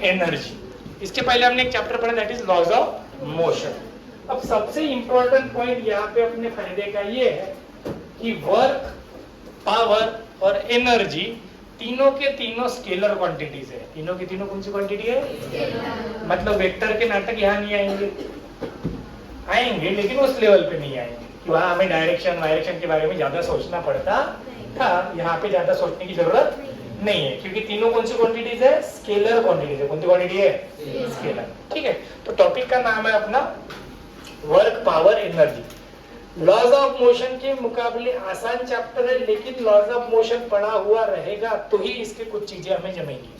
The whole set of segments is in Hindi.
एनर्जी। इसके पहले हमने एक चैप्टर पढ़ा that is laws of motion. अब सबसे इंपॉर्टेंट पॉइंट यहाँ पे अपने फायदे का ये है कि वर्क, पावर और एनर्जी तीनों के तीनों स्केलर क्वांटिटीज है। तीनों के तीनों कौन सी क्वांटिटी है? मतलब वेक्टर के नाटक यहाँ नहीं आएंगे, आएंगे लेकिन उस लेवल पे नहीं आएंगे कि वहां हमें डायरेक्शन वायरेक्शन के बारे में ज्यादा सोचना पड़ता था। यहाँ पे ज्यादा सोचने की जरूरत नहीं है क्योंकि तीनों कौन सी क्वांटिटीज है? स्केलर क्वांटिटीज है। कौन सी क्वांटिटी है? स्केलर। ठीक है, तो टॉपिक का नाम है अपना work, power, energy. Laws of motion के मुकाबले आसान चैप्टर है, लेकिन लॉज ऑफ मोशन पढ़ा हुआ रहेगा तो ही इसके कुछ चीजें हमें जमेंगी,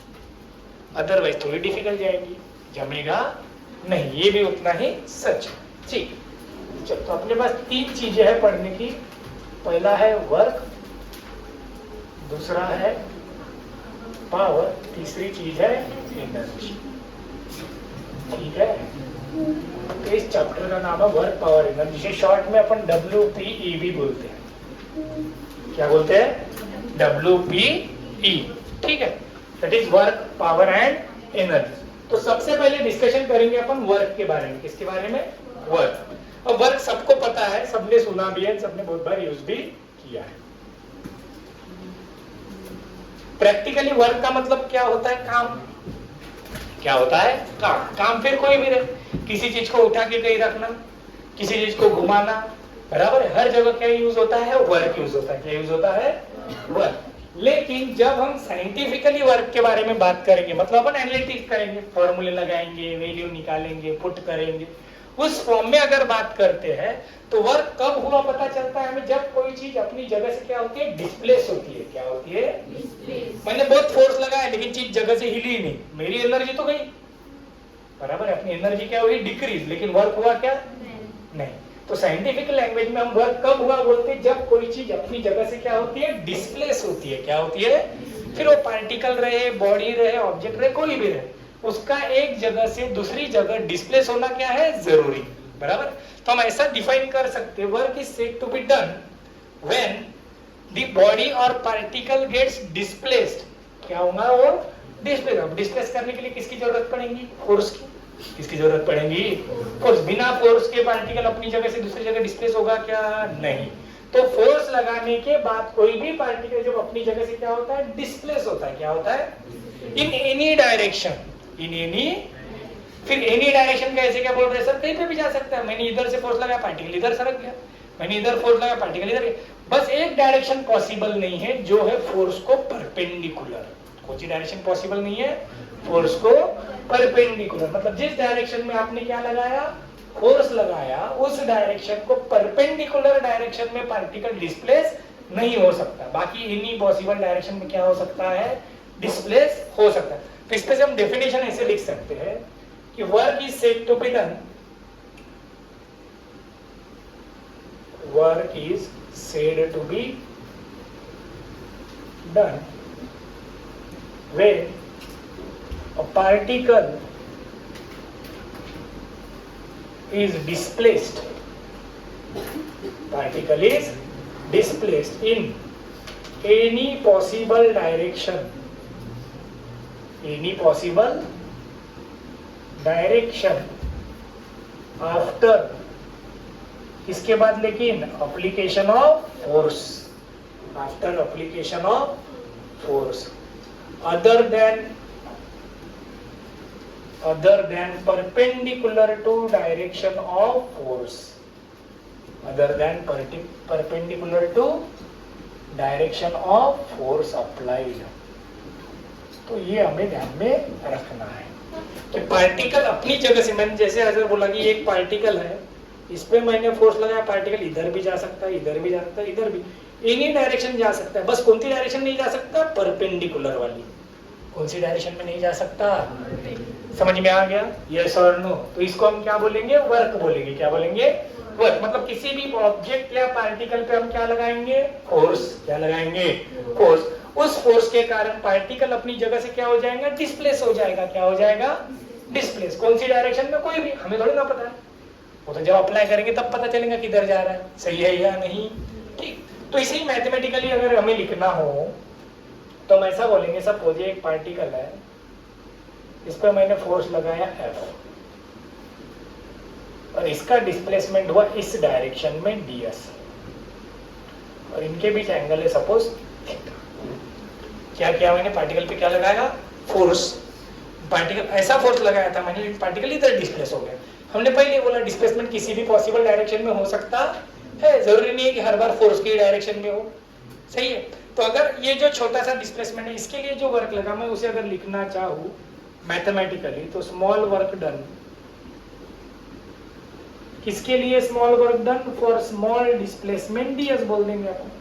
अदरवाइज थोड़ी डिफिकल्ट जाएगी, जमेगा नहीं, ये भी उतना ही सच है। ठीक, चलो तो अपने पास तीन चीजें हैं पढ़ने की। पहला है वर्क, दूसरा है पावर, तीसरी चीज है एनर्जी। ठीक है, तो इस चैप्टर का नाम है वर्क, पावर, एनर्जी। जिसे शॉर्ट में अपन WPE बोलते हैं। क्या बोलते हैं? WPE। ठीक है, that is work, power and energy. तो सबसे पहले डिस्कशन करेंगे अपन वर्क के बारे में। किसके बारे में? वर्क। और वर्क सबको पता है, सबने सुना भी है, सबने बहुत बार यूज भी किया है। प्रैक्टिकली वर्क का मतलब क्या होता है? काम। क्या होता है? काम। काम फिर कोई भी रहे, किसी चीज को उठा के कहीं रखना, किसी चीज को घुमाना, बराबर है। हर जगह क्या यूज होता है? वर्क यूज होता है। क्या यूज होता है? वर्क। लेकिन जब हम साइंटिफिकली वर्क के बारे में बात करेंगे, मतलब अपन एनालिटिक्स करेंगे, फॉर्मूले लगाएंगे, वैल्यू निकालेंगे, पुट करेंगे, उस फॉर्म में अगर बात करते हैं तो वर्क कब हुआ पता चलता है हमें? जब कोई चीज अपनी जगह से क्या होती है? डिस्प्लेस होती है। क्या होती है? मैंने बहुत फोर्स लगाया लेकिन चीज जगह से हिली नहीं, मेरी एनर्जी तो गई, बराबर है। अपनी एनर्जी क्या हुई? डिक्रीज, लेकिन वर्क हुआ क्या? नहीं। तो साइंटिफिक लैंग्वेज में हम वर्क कब हुआ बोलते हैं? जब कोई चीज अपनी जगह से क्या होती है? डिस्प्लेस होती है। क्या होती है? फिर वो पार्टिकल रहे, बॉडी रहे, ऑब्जेक्ट रहे, कोई भी रहे, उसका एक जगह से दूसरी जगह डिस्प्लेस होना क्या है? जरूरी, बराबर। तो हम ऐसा डिफाइन कर सकते हैं, work is said to be done when the body और पार्टिकल गेट्स डिस्प्लेस्ड। क्या होगा? वो डिस्प्लेस। अब डिस्प्लेस करने के लिए किसकी जरूरत पड़ेगी? फोर्स की। किसकी जरूरत पड़ेगी? फोर्स। बिना फोर्स के पार्टिकल अपनी जगह से दूसरी जगह डिस्प्लेस होगा क्या? नहीं। तो फोर्स लगाने के बाद कोई भी पार्टिकल जब अपनी जगह से क्या होता है? डिस्प्लेस होता है। क्या होता है? In any direction, in any. फिर एनी डायरेक्शन का ऐसे क्या बोल रहे हैं सर? कहीं पे भी जा सकता है। मैंने इधर से फोर्स लगाया, पार्टिकल इधर सरक गया, मैंने इधर फोर्स लगाया, पार्टिकल इधर गया। बस एक डायरेक्शन पॉसिबल नहीं है, जो है फोर्स को परपेंडिकुलर। कौन सी डायरेक्शन पॉसिबल नहीं है? फोर्स को परपेंडिकुलर। मतलब जिस डायरेक्शन में आपने क्या लगाया? फोर्स लगाया, उस डायरेक्शन को परपेंडिकुलर डायरेक्शन में पार्टिकल डिस्प्लेस नहीं हो सकता। बाकी एनी पॉसिबल डायरेक्शन में क्या हो सकता है? डिस्प्लेस हो सकता है। तो इस पे से हम डेफिनेशन ऐसे लिख सकते हैं कि work is said to be done, work is said to be done when a particle is displaced, particle is displaced in any possible direction, any possible direction after, इसके बाद लेकिन application of force, after application of force other than perpendicular to direction of force, other than perpendicular to direction of force applied। तो ये हमें ध्यान में रखना है कि पार्टिकल अपनी जगह से, मैंने जैसे अगर बोला कि एक पार्टिकल है, इस पे मैंने फोर्स लगाया, पार्टिकल इधर भी जा सकता है, इधर भी जा सकता है, इधर भी, एनी डायरेक्शन जा सकता है। बस कौन सी डायरेक्शन नहीं जा सकता? परपेंडिकुलर वाली। कौन सी डायरेक्शन में नहीं जा सकता? समझ में आ गया? यस और नो? तो इसको हम क्या बोलेंगे? वर्क बोलेंगे। क्या बोलेंगे? वर्क। मतलब किसी भी ऑब्जेक्ट या पार्टिकल पे हम क्या लगाएंगे? फोर्स। क्या लगाएंगे? फोर्स। उस फोर्स के कारण पार्टिकल अपनी जगह से क्या हो जाएगा? डिस्प्लेस हो जाएगा। क्या हो जाएगा? डिस्प्लेस। कौन सी डायरेक्शन में? कोई भी, हमें थोड़ी ना पता है, वो तो जब अप्लाई करेंगे तब पता चलेगा किधर जा रहा है, सही है या नहीं। ठीक, तो इसे ही मैथमेटिकली अगर हमें लिखना हो तो हम ऐसा बोलेंगे, सपोज एक पार्टिकल है, इस पर मैंने फोर्स लगाया F और इसका डिस्प्लेसमेंट हुआ इस डायरेक्शन में ds और इनके बीच एंगल है सपोज थीटा। क्या किया मैंने, पार्टिकल पे क्या लगाया, फोर्स। पार्टिकल ऐसा फोर्स लगाया था मैंने, पार्टिकल इधर डिस्प्लेस हो गया। हमने पहले बोला डिस्प्लेसमेंट किसी भी पॉसिबल डायरेक्शन में हो सकता है, जरूरी नहीं है कि हर बार फोर्स की डायरेक्शन में हो, सही है। तो अगर ये जो छोटा सा डिस्प्लेसमेंट है, इसके लिए जो वर्क लगा मैं उसे अगर लिखना चाहूँ मैथमेटिकली, तो स्मॉल वर्क डन, किसके लिए small work done, for small displacement ds बोल देंगे अपन,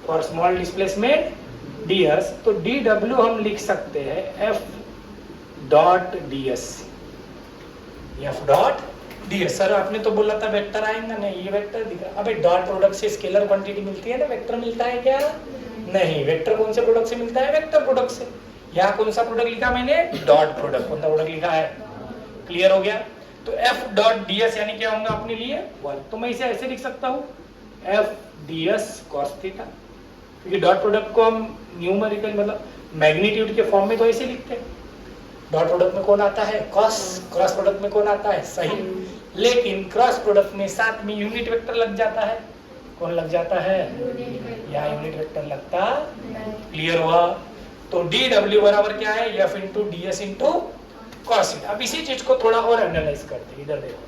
फॉर स्मॉल डिस्प्लेसमेंट ds। तो dw हम लिख सकते हैं f dot ds, f dot ds। Sir आपने तो बोला था वेक्टर आएगा, नहीं ये वेक्टर दिख रहा। अबे डॉट प्रोडक्ट से स्केलर क्वांटिटी मिलती है ना, वेक्टर मिलता है क्या, नहीं। वेक्टर कौन से प्रोडक्ट से मिलता है, वेक्टर प्रोडक्ट से। यहाँ कौन सा प्रोडक्ट लिखा मैंने, डॉट प्रोडक्ट, कौन सा प्रोडक्ट लिखा है, क्लियर हो गया। तो f डॉट ds यानी क्या होगा अपने लिए 1। तो मैं इसे ऐसे लिख सकता हूँ f ds cos थीटा, क्योंकि डॉट प्रोडक्ट को हम न्यूमेरिकल मतलब मैग्नीट्यूड के फॉर्म में तो ऐसे लिखते हैं। डॉट प्रोडक्ट में कौन आता है, cos, क्रॉस प्रोडक्ट में कौन आता है, साइन। लेकिन क्रॉस प्रोडक्ट में साथ में यूनिट वेक्टर लग जाता है, कौन लग जाता है, यहाँ यूनिट वेक्टर लगता, क्लियर हुआ। तो dw बराबर क्या है, f into ds into cos theta. अब इसी चीज को थोड़ा और एनालाइज करते हैं, इधर देखो,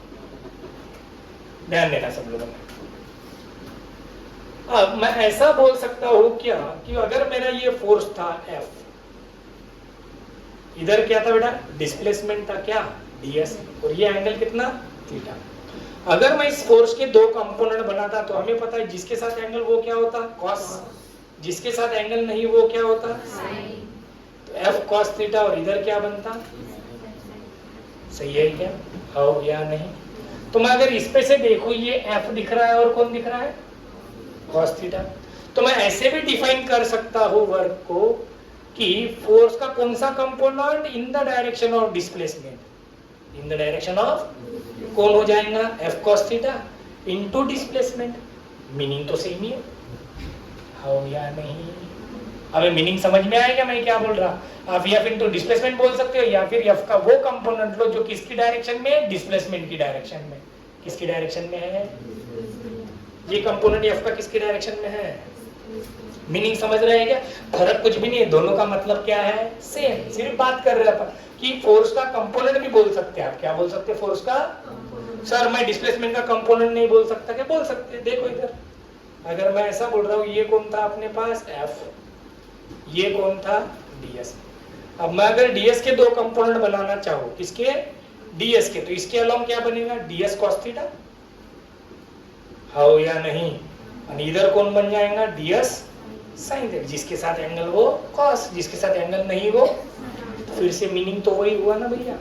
ध्यान देना सब लोगों ने। अब मैं ऐसा बोल सकता हूँ क्या कि अगर मेरा ये फोर्स था F, इधर क्या था बेटा, डिस्प्लेसमेंट था क्या, ds, और ये एंगल कितना, थीटा। अगर मैं इस फोर्स के दो कंपोनेंट बनाता तो हमें पता है जिसके साथ एंगल वो क्या होता, cos, जिसके साथ एंगल नहीं वो क्या होता, sin। तो F cos थीटा और इधर क्या बनता, सही है क्या, हाँ या नहीं। तो मैं अगर इस पे से देखूं, ये F दिख रहा है और कौन दिख रहा है, cos थीटा। तो मैं ऐसे भी डिफाइन कर सकता हूँ वर्क को कि फोर्स का कौन सा component in the direction of displacement, in the direction of, कौन हो जाएगा F cos theta into displacement. Meaning तो सेम ही है, हाँ या नहीं। हमें मीनिंग समझ में आएगा मैं क्या बोल रहा। आप F इंटू डिस्प्लेसमेंट बोल सकते हो, या फिर F का वो कंपोनेंट लो जो किसकी डायरेक्शन में, डिस्प्लेसमेंट की डायरेक्शन में। किसकी डायरेक्शन में है, ये कंपोनेंट F का किसकी डायरेक्शन में है। मीनिंग समझ रहे हैं क्या, फर्क कुछ भी नहीं है, दोनों का मतलब क्या है, सेम। सिर्फ बात कर रहे हैं अपन कि फोर्स का कंपोनेंट भी बोल सकते हैं आप, क्या बोल सकते हैं, फोर्स का। सर मैं डिस्प्लेसमेंट का कंपोनेंट नहीं बोल सकता, क्या बोल सकते हैं। देखो इधर, अगर मैं ऐसा बोल रहा हूँ, ये कौन था अपने पास F, ये कौन था ds। अब मैं अगर ds के दो कंपोनेंट बनाना चाहूँ, किसके, ds के, तो इसके अलावा क्या बनेगा, ds cos थीटा, हाँ या नहीं। और इधर कौन बन जाएगा, ds sin थीटा, जिसके साथ एंगल वो cos, जिसके साथ एंगल नहीं वो। तो फिर से मीनिंग तो वही हुआ ना भैया,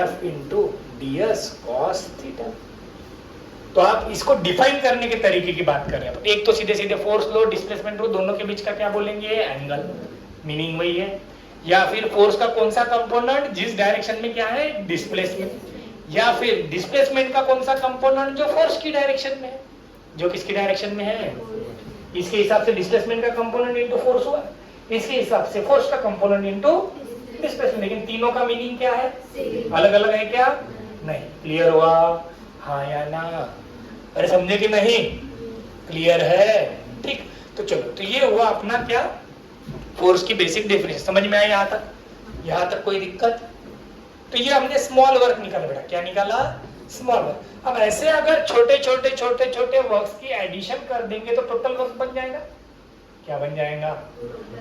f into ds cos theta. तो आप इसको डिफाइन करने के तरीके की बात कर रहे हैं। एक तो सीधे सीधे फोर्स लो, डिस्प्लेसमेंट लो, दोनों के बीच का क्या बोलेंगे, एंगल, मीनिंग वही है। या फिर फोर्स का कौन सा कंपोनेंट जिस डायरेक्शन में क्या है, डिस्प्लेसमेंट, या फिर डिस्प्लेसमेंट का कौन सा कंपोनेंट जो फोर्स की डायरेक्शन में है, जो किसकी डायरेक्शन में है। इसके हिसाब से डिस्प्लेसमेंट का कंपोनेंट इनटू फोर्स हुआ, इसके हिसाब से फोर्स का कंपोनेंट इनटू डिस्प्लेसमेंट। लेकिन तीनों का मीनिंग क्या है, अलग अलग है क्या, नहीं। क्लियर हुआ, हाँ या ना, अरे समझे कि नहीं, क्लियर है, ठीक। तो चलो, तो ये हुआ अपना क्या, फोर्स की बेसिक डेफिनेशन। समझ में आया यहाँ तक कोई दिक्कत। तो ये हमने स्मॉल वर्क निकाला बेटा, क्या निकाला, स्मॉल वर्क। अब ऐसे अगर छोटे छोटे छोटे छोटे वर्क्स की एडिशन कर देंगे तो टोटल वर्क बन जाएगा, क्या बन जाएगा,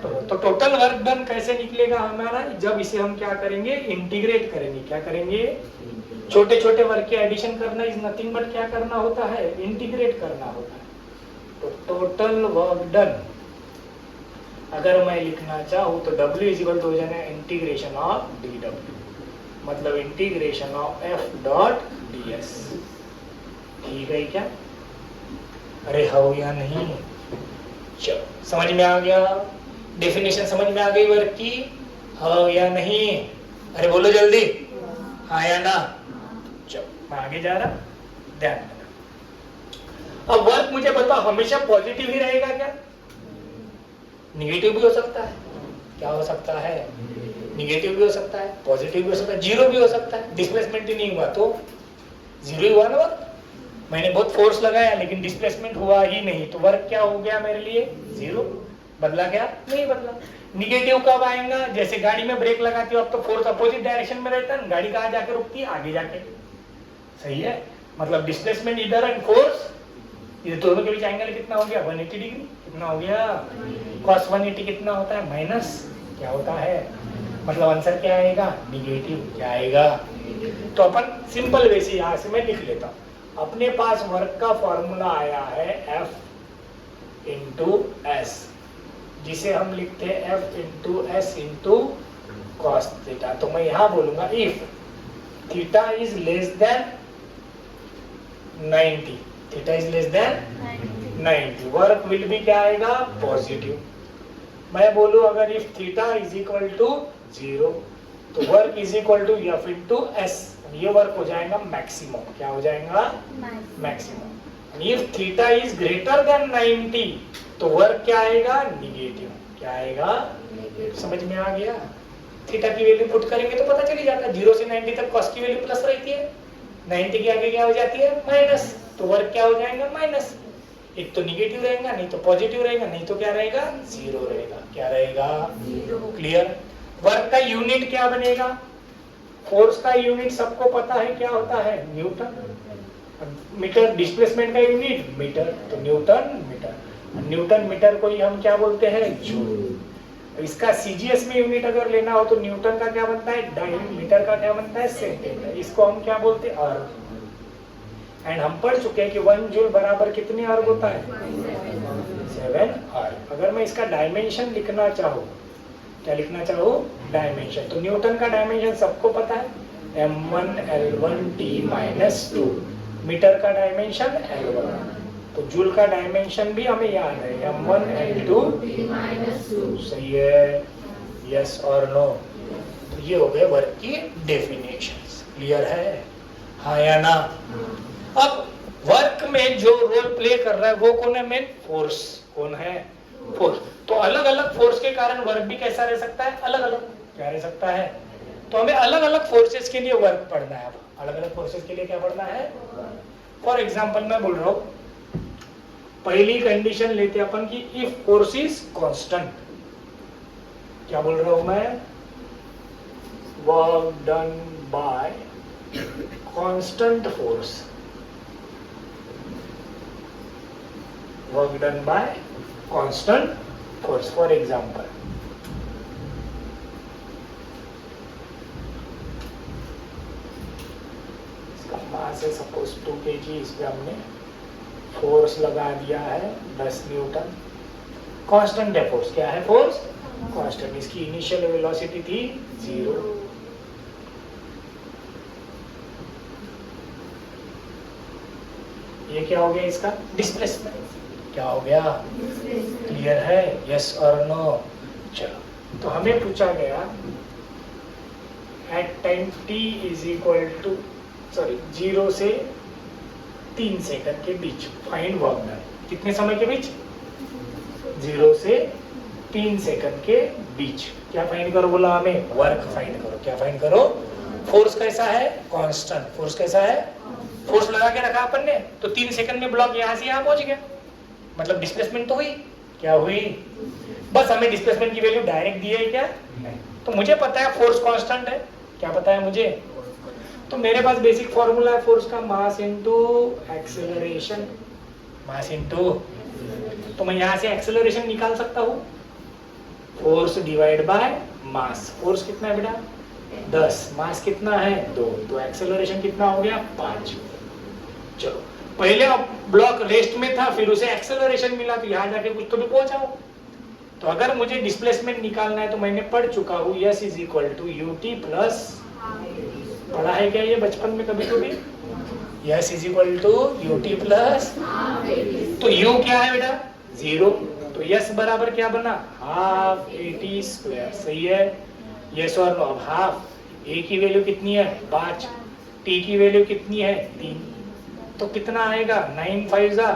तो टोटल वर्क डन कैसे निकलेगा हमारा, जब इसे हम क्या करेंगे, इंटीग्रेट करेंगे। क्या करेंगे, छोटे छोटे वर्क की एडिशन करना इज नथिंग बट क्या करना होता है, इंटीग्रेट करना होता है। तो टोटल वर्क डन अगर मैं लिखना चाहूँ तो W इज इक्वल टू हो जाएगा इंटीग्रेशन ऑफ dw, मतलब integration of F dot ds। ठीक है क्या, अरे हो या नहीं, चलो समझ में आ गया, डेफिनेशन समझ में आ गई वर्क की, हो या नहीं, अरे बोलो जल्दी, हाँ या ना। चलो मैं आगे जा रहा, ध्यान देना। अब वर्क मुझे बताओ हमेशा पॉजिटिव ही रहेगा क्या, निगेटिव भी हो सकता है, क्या हो सकता है, निगेटिव भी हो सकता है, पॉजिटिव भी हो सकता है, जीरो भी हो सकता है। डिस्प्लेसमेंट ही नहीं हुआ तो जीरो ही हुआ ना वर्क। मैंने बहुत फोर्स लगाया लेकिन डिस्प्लेसमेंट हुआ ही नहीं, तो वर्क क्या हो गया मेरे लिए? जीरो। बदला क्या? नहीं बदला। निगेटिव कब आएगा? जैसे गाड़ी में ब्रेक लगाती हो अब तो फोर्स अपोजिट डायरेक्शन में रहता है, गाड़ी कहाँ जाके रुकती है? आगे जाके। सही है, मतलब डिस्प्लेसमेंट इधर एंड फोर्स, ये दोनों के बीच एंगल कितना हो गया? 180 डिग्री। कितना हो गया? cos 180 कितना होता है? माइनस क्या होता है? मतलब आंसर क्या आएगा? निगेटिव। क्या आएगा? तो अपन सिंपल वे से यहाँ से मैं लिख लेता हूँ। अपने पास वर्क का फॉर्मूला आया है F इंटू एस, जिसे हम लिखते हैं F into S into cos theta. तो मैं यहाँ बोलूंगा if theta is less than 90, theta is less than 90, work will भी क्या आएगा? पॉजिटिव। मैं बोलूं अगर if theta is equal to 0 तो work is equal to F into S, ये वर्क हो जाएगा मैक्सिमम। क्या हो जाएगा? Maximum. If theta is greater than 90 तो वर्क क्या आएगा? निगेटिव। क्या आएगा? समझ में आ गया? थीटा की वैल्यू पुट करेंगे तो पता चली जाता है 0 से 90 तक कॉस की वैल्यू प्लस रहती है, 90 के आगे क्या हो जाती है? माइनस। तो वर्क क्या हो जाएगा? माइनस। एक तो निगेटिव रहेगा, नहीं तो पॉजिटिव रहेगा, नहीं तो क्या रहेगा? जीरो रहेगा। क्या रहेगा? क्लियर? वर्क का यूनिट क्या बनेगा? फोर्स का यूनिट सबको पता है क्या होता है? न्यूटन। मीटर डिस्प्लेसमेंट का यूनिट मीटर, तो न्यूटन मीटर। न्यूटन मीटर को ही हम क्या बोलते हैं? जूल। इसका सीजीएस में यूनिट अगर लेना हो तो न्यूटन का क्या बनता है? डाइन। मीटर का क्या बनता है? सेंटीमीटर। इसको हम क्या बोलते हैं? अर्ग। एंड हम पढ़ चुके हैं कि 1 जूल बराबर कितने अर्ग होता है? 7 अर्ग। अगर मैं इसका डायमेंशन लिखना चाहूँ, क्या लिखना चाहूँ? डायमेंशन, तो न्यूटन का डायमेंशन सबको पता है, m1 l1 t minus 2। Metre का डायमेंशन l1, तो जूल का डायमेंशन भी हमें याद है, m1 l2 t माइनस 2। सही है? यस और नो? तो ये हो गए वर्क की डेफिनेशंस। क्लियर है? हाँ या ना? अब वर्क में जो रोल प्ले कर रहा है वो कौन है? Main force. कौन है? फोर्स। तो अलग अलग फोर्स के कारण वर्क भी कैसा रह सकता है? अलग अलग। क्या रह सकता है? तो हमें अलग अलग फोर्सेस के लिए वर्क पढ़ना है। अब अलग अलग फोर्सेस के लिए क्या पढ़ना है? फॉर एग्जांपल मैं बोल रहा हूँ, पहली कंडीशन लेते अपन की इफ फोर्स इज कांस्टेंट। क्या बोल रहा हूं मैं? Work done bye constant force. Work done bye constant force. For example, इसका मास है सपोज 2 kg, इसमें हमने फोर्स लगा दिया है 10 न्यूटन। कांस्टेंट है फोर्स। क्या है? Force constant. इसकी इनिशियल वेलोसिटी थी 0। ये क्या हो गया? इसका डिस्प्लेसमेंट। क्या हो गया? क्लियर है? यस और नो? चलो, तो हमें पूछा गया at time t is equal to 0 से 3 सेकंड के बीच फाइंड वर्क डन। कितने समय के बीच? 0 से 3 सेकंड के बीच क्या फाइंड करो बोला हमें? वर्क फाइंड करो। क्या फाइंड करो? फोर्स कैसा है? कांस्टेंट। फोर्स कैसा है? फोर्स लगा के रखा अपन ने, तो 3 सेकंड में ब्लॉक यहाँ से यहाँ पहुंच गया, मतलब डिस्प्लेसमेंट तो हुई। क्या हुई? बस हमें डिस्प्लेसमेंट की वैल्यू डायरेक्ट दी है क्या? तो मुझे पता है फोर्स कांस्टेंट है। क्या पता है मुझे? तो मेरे पास बेसिक फॉर्मूला है फोर्स का, mass into acceleration. Mass into, तो मैं यहाँ से एक्सेलरेशन निकाल सकता हूँ, force divide by mass. Force कितना है बेटा? 10। मास कितना है? 2। तो एक्सेलरेशन कितना हो गया? 5। चलो, पहले अब ब्लॉक रेस्ट में था, फिर उसे एक्सेलरेशन मिला, तो यहाँ जाके कुछ तो भी पहुंचा हो। तो अगर मुझे डिस्प्लेसमेंट निकालना है तो मैंने पढ़ चुका हूँ S is equal to ut plus, पढ़ा है क्या ये बचपन में कभी कभी? S is equal to ut plus, तो u क्या है बेटा? 0। तो S बराबर क्या बना? Half at square. सही है? यस और नो? अब हाफ, a की वैल्यू कितनी है? 5, t की वैल्यू कितनी है? 3, तो कितना आएगा? 9 5 जा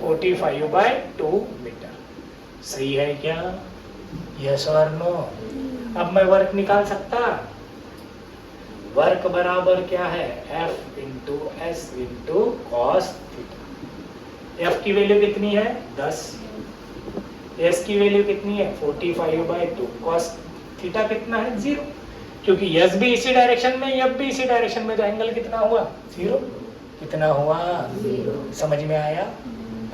45/2 मीटर। सही है क्या? यस और नो? अब मैं वर्क निकाल सकता, वर्क बराबर क्या है, F into S into cos theta. F की वैल्यू कितनी है 10, S की वैल्यू कितनी है 45/2, कॉस थीटा कितना है 0, क्योंकि S भी इसी डायरेक्शन में, F भी इसी डायरेक्शन में, तो एंगल कितना हुआ 0, कितना हुआ 0। समझ में आया?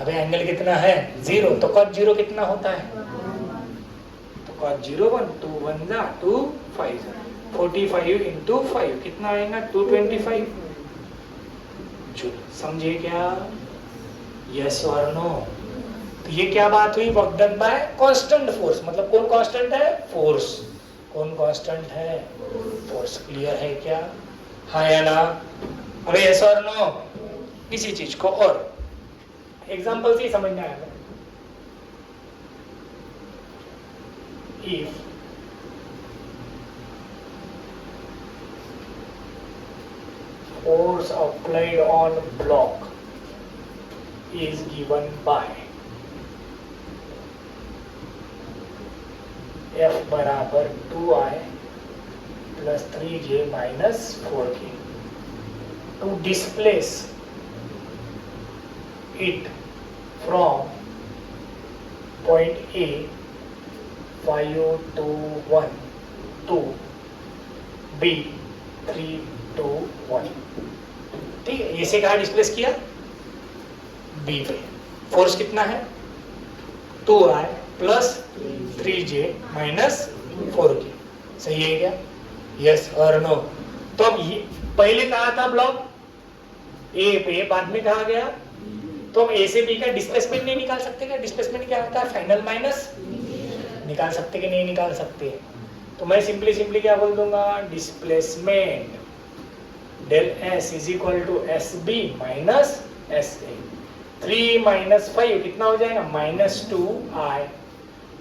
अबे एंगल कितना है 0, तो cos 0 कितना होता है, तो cos 0 1 2 1 जा 2 5 45 इंटू 5 कितना आएगा 225। जो समझे क्या, यस और नो? तो ये क्या बात हुई, work done bye constant force, मतलब कौन कांस्टेंट है, फोर्स। कौन कांस्टेंट है, फोर्स। क्लियर है क्या, हाँ या ना? अबे यस और नो? किसी चीज को और एग्जांपल से समझना है। If force applied on block is given by F बराबर 2I plus 3J minus 4K to displace it from point A 5 to 1 to B 3 to 1। ठीक है, इसे कहा डिस्प्लेस किया, बी पे। फोर्स कितना है 2I plus 3J minus 4K। सही है क्या, यस और नो? तो अब ये पहले कहा था ब्लॉक ए पे, बाद में कहा गया, तो हम ए से बी का डिस्प्लेसमेंट नहीं निकाल सकते क्या? डिस्प्लेसमेंट क्या होता है, फाइनल माइनस। निकाल सकते कि नहीं निकाल सकते? तो मैं सिंपली क्या बोल दूंगा, displacement del S is equal to S B minus S A. 3 minus 5 कितना हो जाएगा -2I,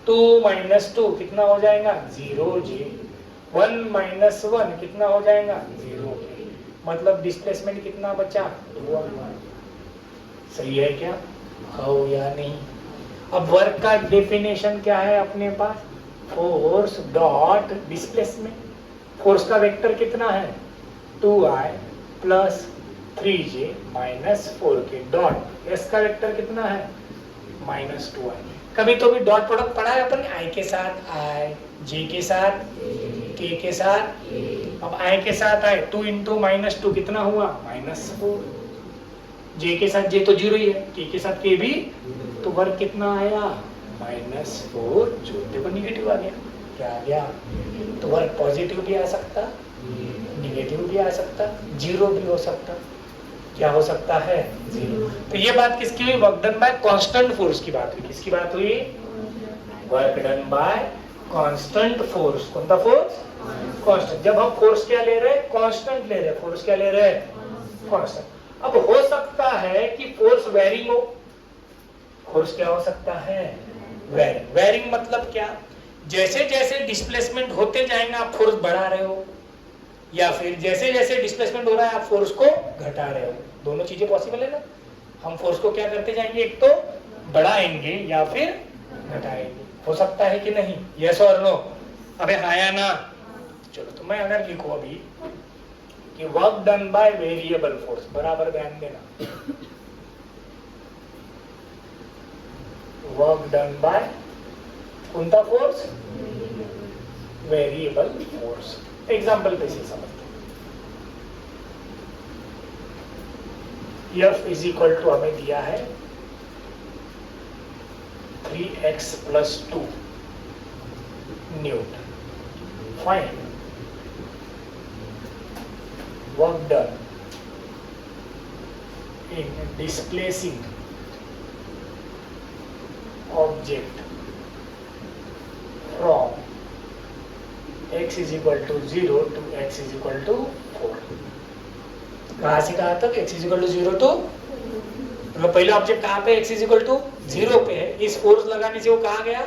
2 माइनस 2 कितना हो जाएगा 0J, 1 माइनस 1 कितना हो जाएगा 0K, मतलब डिस्प्लेसमेंट कितना बचा 1। सही है क्या, हो या नहीं? अब वर्क का डेफिनेशन क्या है अपने पास, फोर्स डॉट डिस्प्लेसमेंट। फोर्स का वेक्टर कितना है 2I plus 3J minus 4K dot S का वेक्टर कितना है -2I। कभी तो भी डॉट प्रोडक्ट पढ़ा है अपन, I के साथ I, J के साथ K के साथ। अब I के साथ I 2 इंटू -2 कितना हुआ -4, J के साथ J तो 0 ही है, K के साथ K भी, तो वर्क कितना आया -4, जो देखो निगेटिव आ गया। क्या आ गया, तो वर्क पॉजिटिव भी आ सकता, निगेटिव भी आ सकता, 0 भी हो सकता। क्या हो सकता है 0। तो ये बात किसकी हुई, work done bye constant force की बात हुई। किसकी बात हुई, work done bye constant force. कौन सा फोर्स, कांस्टेंट। जब हम फोर्स क्या ले रहे हैं, कांस्टेंट ले रहे हैं, फोर्स क्या ले रहे हैं, कांस्टेंट। अब हो सकता है कि फोर्स वेरिंग हो, फोर्स क्या हो सकता है, वेरिंग। वेरिंग मतलब क्या, जैसे जैसे डिस्प्लेसमेंट होते जाएंगे आप फोर्स बढ़ा रहे हो, या फिर जैसे जैसे डिस्प्लेसमेंट हो रहा है आप फोर्स को घटा रहे हो। दोनों चीजें पॉसिबल है ना। हम फोर्स को क्या करते जाएंगे, एक तो बढ़ाएंगे या फिर घटाएंगे। हो सकता है कि नहीं, यस और नो? अबे हाँ या ना? चलो, तो मैं अगर लिखूं अभी कि work done by variable force, बराबर ध्यान देना, वर्क डन बाय कौन सा फोर्स, वेरिएबल फोर्स। एग्जाम्पल पे से समझते हैं। F इज इक्वल टू हमें दिया है 3x plus 2 Newton. Find work done in displacing object from x is equal to 0 to x is equal to 4। कहाँ से कहा था x is equal to 0 to, तो पहले ऑब्जेक्ट कहाँ पे x is equal to 0 पे है, इस फोर्स लगाने से वो कहाँ गया,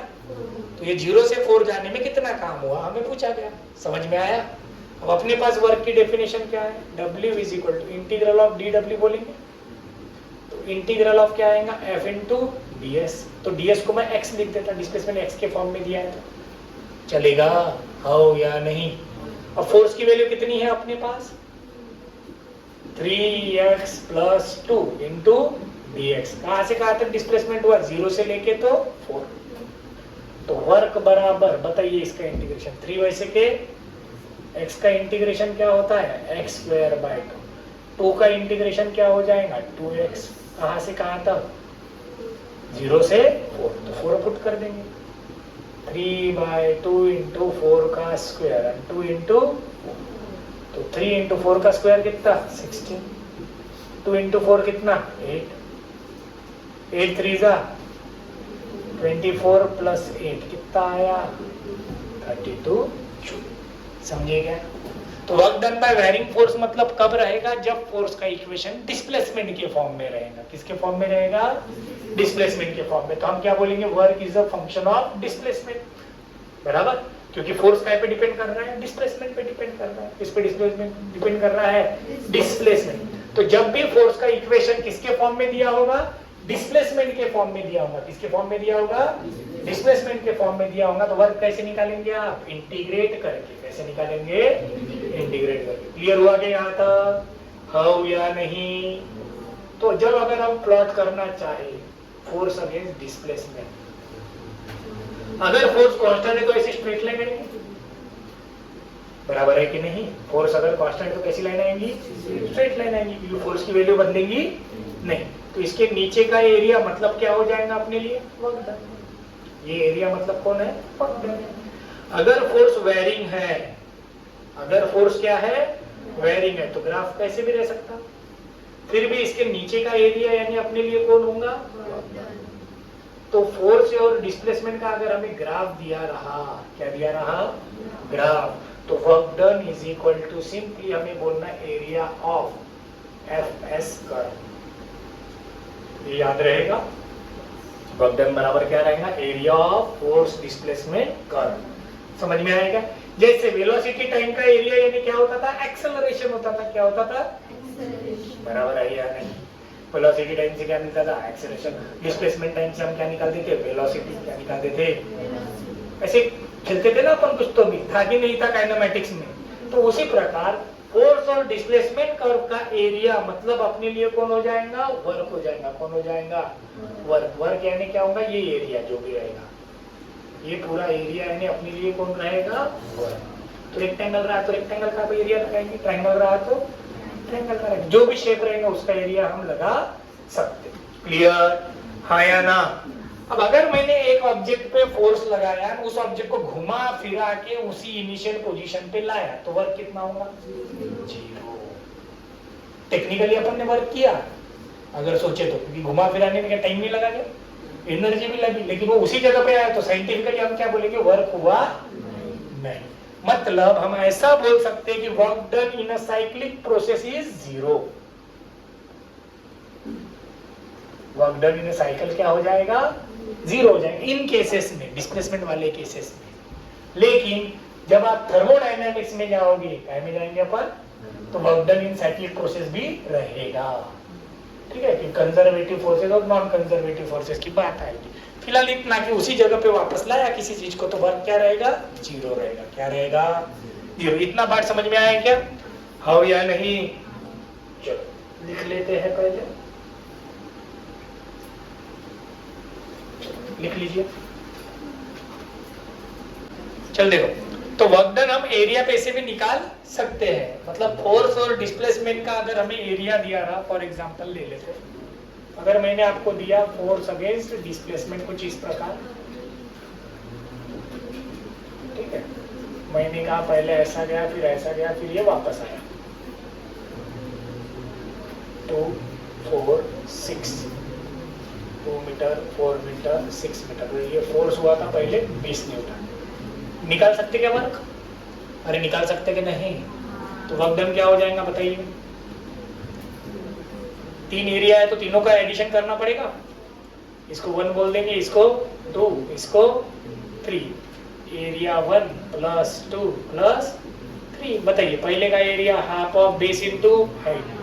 तो ये 0 से 4 जाने में कितना काम हुआ हमें पूछा गया। समझ में आया? अब अपने पास वर्क की डेफिनेशन क्या है, W is equal to integral of dw बोलेंगे, तो इंटीग्रल ऑफ क्या आएगा f इंटू ds। तो ds को मैं x लिख देता, डिस्प्लेसमेंट x के फॉर्म में दिया है, तो चलेगा। हो या नहीं? अब फोर्स की वैल्यू कितनी है अपने पास? 3x plus 2 into dx। कहां से कहां तक डिस्प्लेसमेंट हुआ? 0 से लेके तो 4। तो वर्क बराबर, बताइए इसका इंटीग्रेशन 3 वैसे के x का इंटीग्रेशन क्या होता है? x स्क्वायर बाय 2 का इंटीग्रेशन क्या हो जाएगा? 2x। कहां से कहां तक? 0 से 4। तो 4 पुट कर देंगे। 3/2 इंटू 4 का स्क्वायर एंड 2 इंटू, तो 3 इंटू 4 का स्क्वायर कितना? 16। 2 इंटू 4 कितना? 8। 8 3 जा 24 प्लस 8 कितना आया? 32 जूल। समझे क्या? तो work done bye wearing force मतलब कब रहेगा? जब फोर्स का इक्वेशन डिस्प्लेसमेंट के फॉर्म में रहेगा। किसके फॉर्म में रहेगा? डिस्प्लेसमेंट के फॉर्म में। तो हम क्या बोलेंगे? Work is a function of displacement, बराबर, क्योंकि फोर्स काय पे डिपेंड कर रहा है? डिस्प्लेसमेंट पे डिपेंड कर रहा है। किस पे डिस्प्लेसमेंट डिपेंड कर रहा है? डिस्प्लेसमेंट। तो जब भी फोर्स का इक्वेशन किसके फॉर्म में दिया होगा? डिस्प्लेसमेंट के फॉर्म में दिया होगा। किसके फॉर्म में दिया होगा? डिस्प्लेसमेंट के फॉर्म में दिया होगा। तो वर्क कैसे निकालेंगे आप? इंटीग्रेट करके। कैसे निकालेंगे? इंटीग्रेट करके। क्लियर हुआ कि यहाँ तक? हो या नहीं? तो जब अगर हम प्लॉट करना चाहे फोर्स अगेंस्ट डिस्प्लेसमेंट, अगर फोर्स कांस्टेंट है तो ऐसी स्ट्रेट लाइन आएगी, बराबर है कि नहीं? फोर्स अगर कांस्टेंट तो कैसी लाइन आएंगी? स्ट्रेट लाइन आएंगी, क्योंकि फोर्स की वैल्यू बदलेंगी नहीं। तो इसके नीचे का एरिया मतलब क्या हो जाएगा अपने लिए? Work done. ये एरिया मतलब कौन है? Work done. अगर फोर्स वेयरिंग है, अगर फोर्स क्या है? वेयरिंग है, तो ग्राफ कैसे भी रह सकता, फिर भी इसके नीचे का एरिया यानी अपने लिए कौन होगा? तो फोर्स और डिस्प्लेसमेंट का अगर हमें ग्राफ दिया रहा, क्या दिया रहा? ग्राफ। तो work done is equal to simply हमें बोलना एरिया ऑफ एफ कर्व। ये याद रहेगा। वर्क डन बराबर क्या रहेगा? Area of force displacement curve. समझ में आएगा? जैसे वेलोसिटी टाइम का एरिया यानी क्या होता था? एक्सेलरेशन होता था। क्या होता था? बराबर है या नहीं? वेलोसिटी टाइम से क्या मिलता था? एक्सेलरेशन। डिस्प्लेसमेंट टाइम से हम क्या निकालते थे? वेलोसिटी। क्या निकालते थे? ऐसे खेलते थे ना अपन, कुछ तो भी था कि नहीं था काइनेमेटिक्स में। तो उसी प्रकार फोर्स और डिस्प्लेसमेंट कर्व का एरिया मतलब अपने लिए कौन हो जाएगा? वर्क हो जाएगा। कौन हो जाएगा? वर्क। वर्क यानी क्या होगा? ये एरिया जो भी रहेगा, ये पूरा एरिया यानी अपने लिए कौन रहेगा? वर्क। तो रेक्टेंगल रहा तो रेक्टेंगल का एरिया लगाएंगे, ट्रायंगल रहा तो ट्रायंगल का, जो भी शेप रहेगा उसका एरिया हम लगा सकते। क्लियर? हाँ या ना? अब अगर मैंने एक ऑब्जेक्ट पे फोर्स लगाया, उस ऑब्जेक्ट को घुमा फिरा के उसी इनिशियल पोजीशन पे लाया, तो वर्क कितना होगा? 0। टेक्निकली अपन ने वर्क किया अगर सोचे तो, क्योंकि घुमा फिराने में क्या टाइम भी लगा, एनर्जी भी लगी, लेकिन वो उसी जगह पे आया, तो साइंटिफिकली हम क्या बोलेंगे? वर्क हुआ नहीं। मतलब हम ऐसा बोल सकते हैं कि work done in a cyclic process is 0। Work done in a cycle क्या हो जाएगा? 0 हो जाएगा इन केसेस में, डिस्प्लेसमेंट वाले केसेस में। लेकिन जब आप थर्मोडायनामिक्स में जाओगे, क्या में जाएंगे अपन? तो work done in cyclic process भी रहेगा। ठीक है, कि कंजर्वेटिव फोर्सेस और नॉन कंजर्वेटिव फोर्सेस की बात आएगी। फिलहाल इतना कि उसी जगह पे वापस लाया किसी चीज को, तो वर्क क्या रहेगा? 0 रहेगा। क्या रहेगा? 0। इतना बात समझ में आया क्या? हाँ या नहीं? चलो लिख लेते हैं, पहले लिख लीजिए। चल देखो, तो वर्क डन हम एरिया पे से भी निकाल सकते हैं। मतलब फोर्स और डिस्प्लेसमेंट का अगर हमें एरिया दिया रहा, फॉर एग्जांपल ले लेते हैं, अगर मैंने आपको दिया फोर्स अगेंस्ट डिस्प्लेसमेंट कुछ इस प्रकार, ठीक है, मैंने कहा पहले ऐसा गया, फिर ऐसा गया, फिर ये वापस आया, 2 4 6 2 मीटर 4 मीटर 6 मीटर, ये फोर्स हुआ था पहले 20 न्यूटन। निकाल सकते क्या वर्क? अरे निकाल सकते कि नहीं? तो वर्क डन क्या हो जाएगा बताइए? 3 एरिया है तो तीनों का एडिशन करना पड़ेगा। इसको 1 बोल देंगे, इसको 2, इसको 3। Area 1 plus 2 plus 3। बताइए पहले का area half of base into height.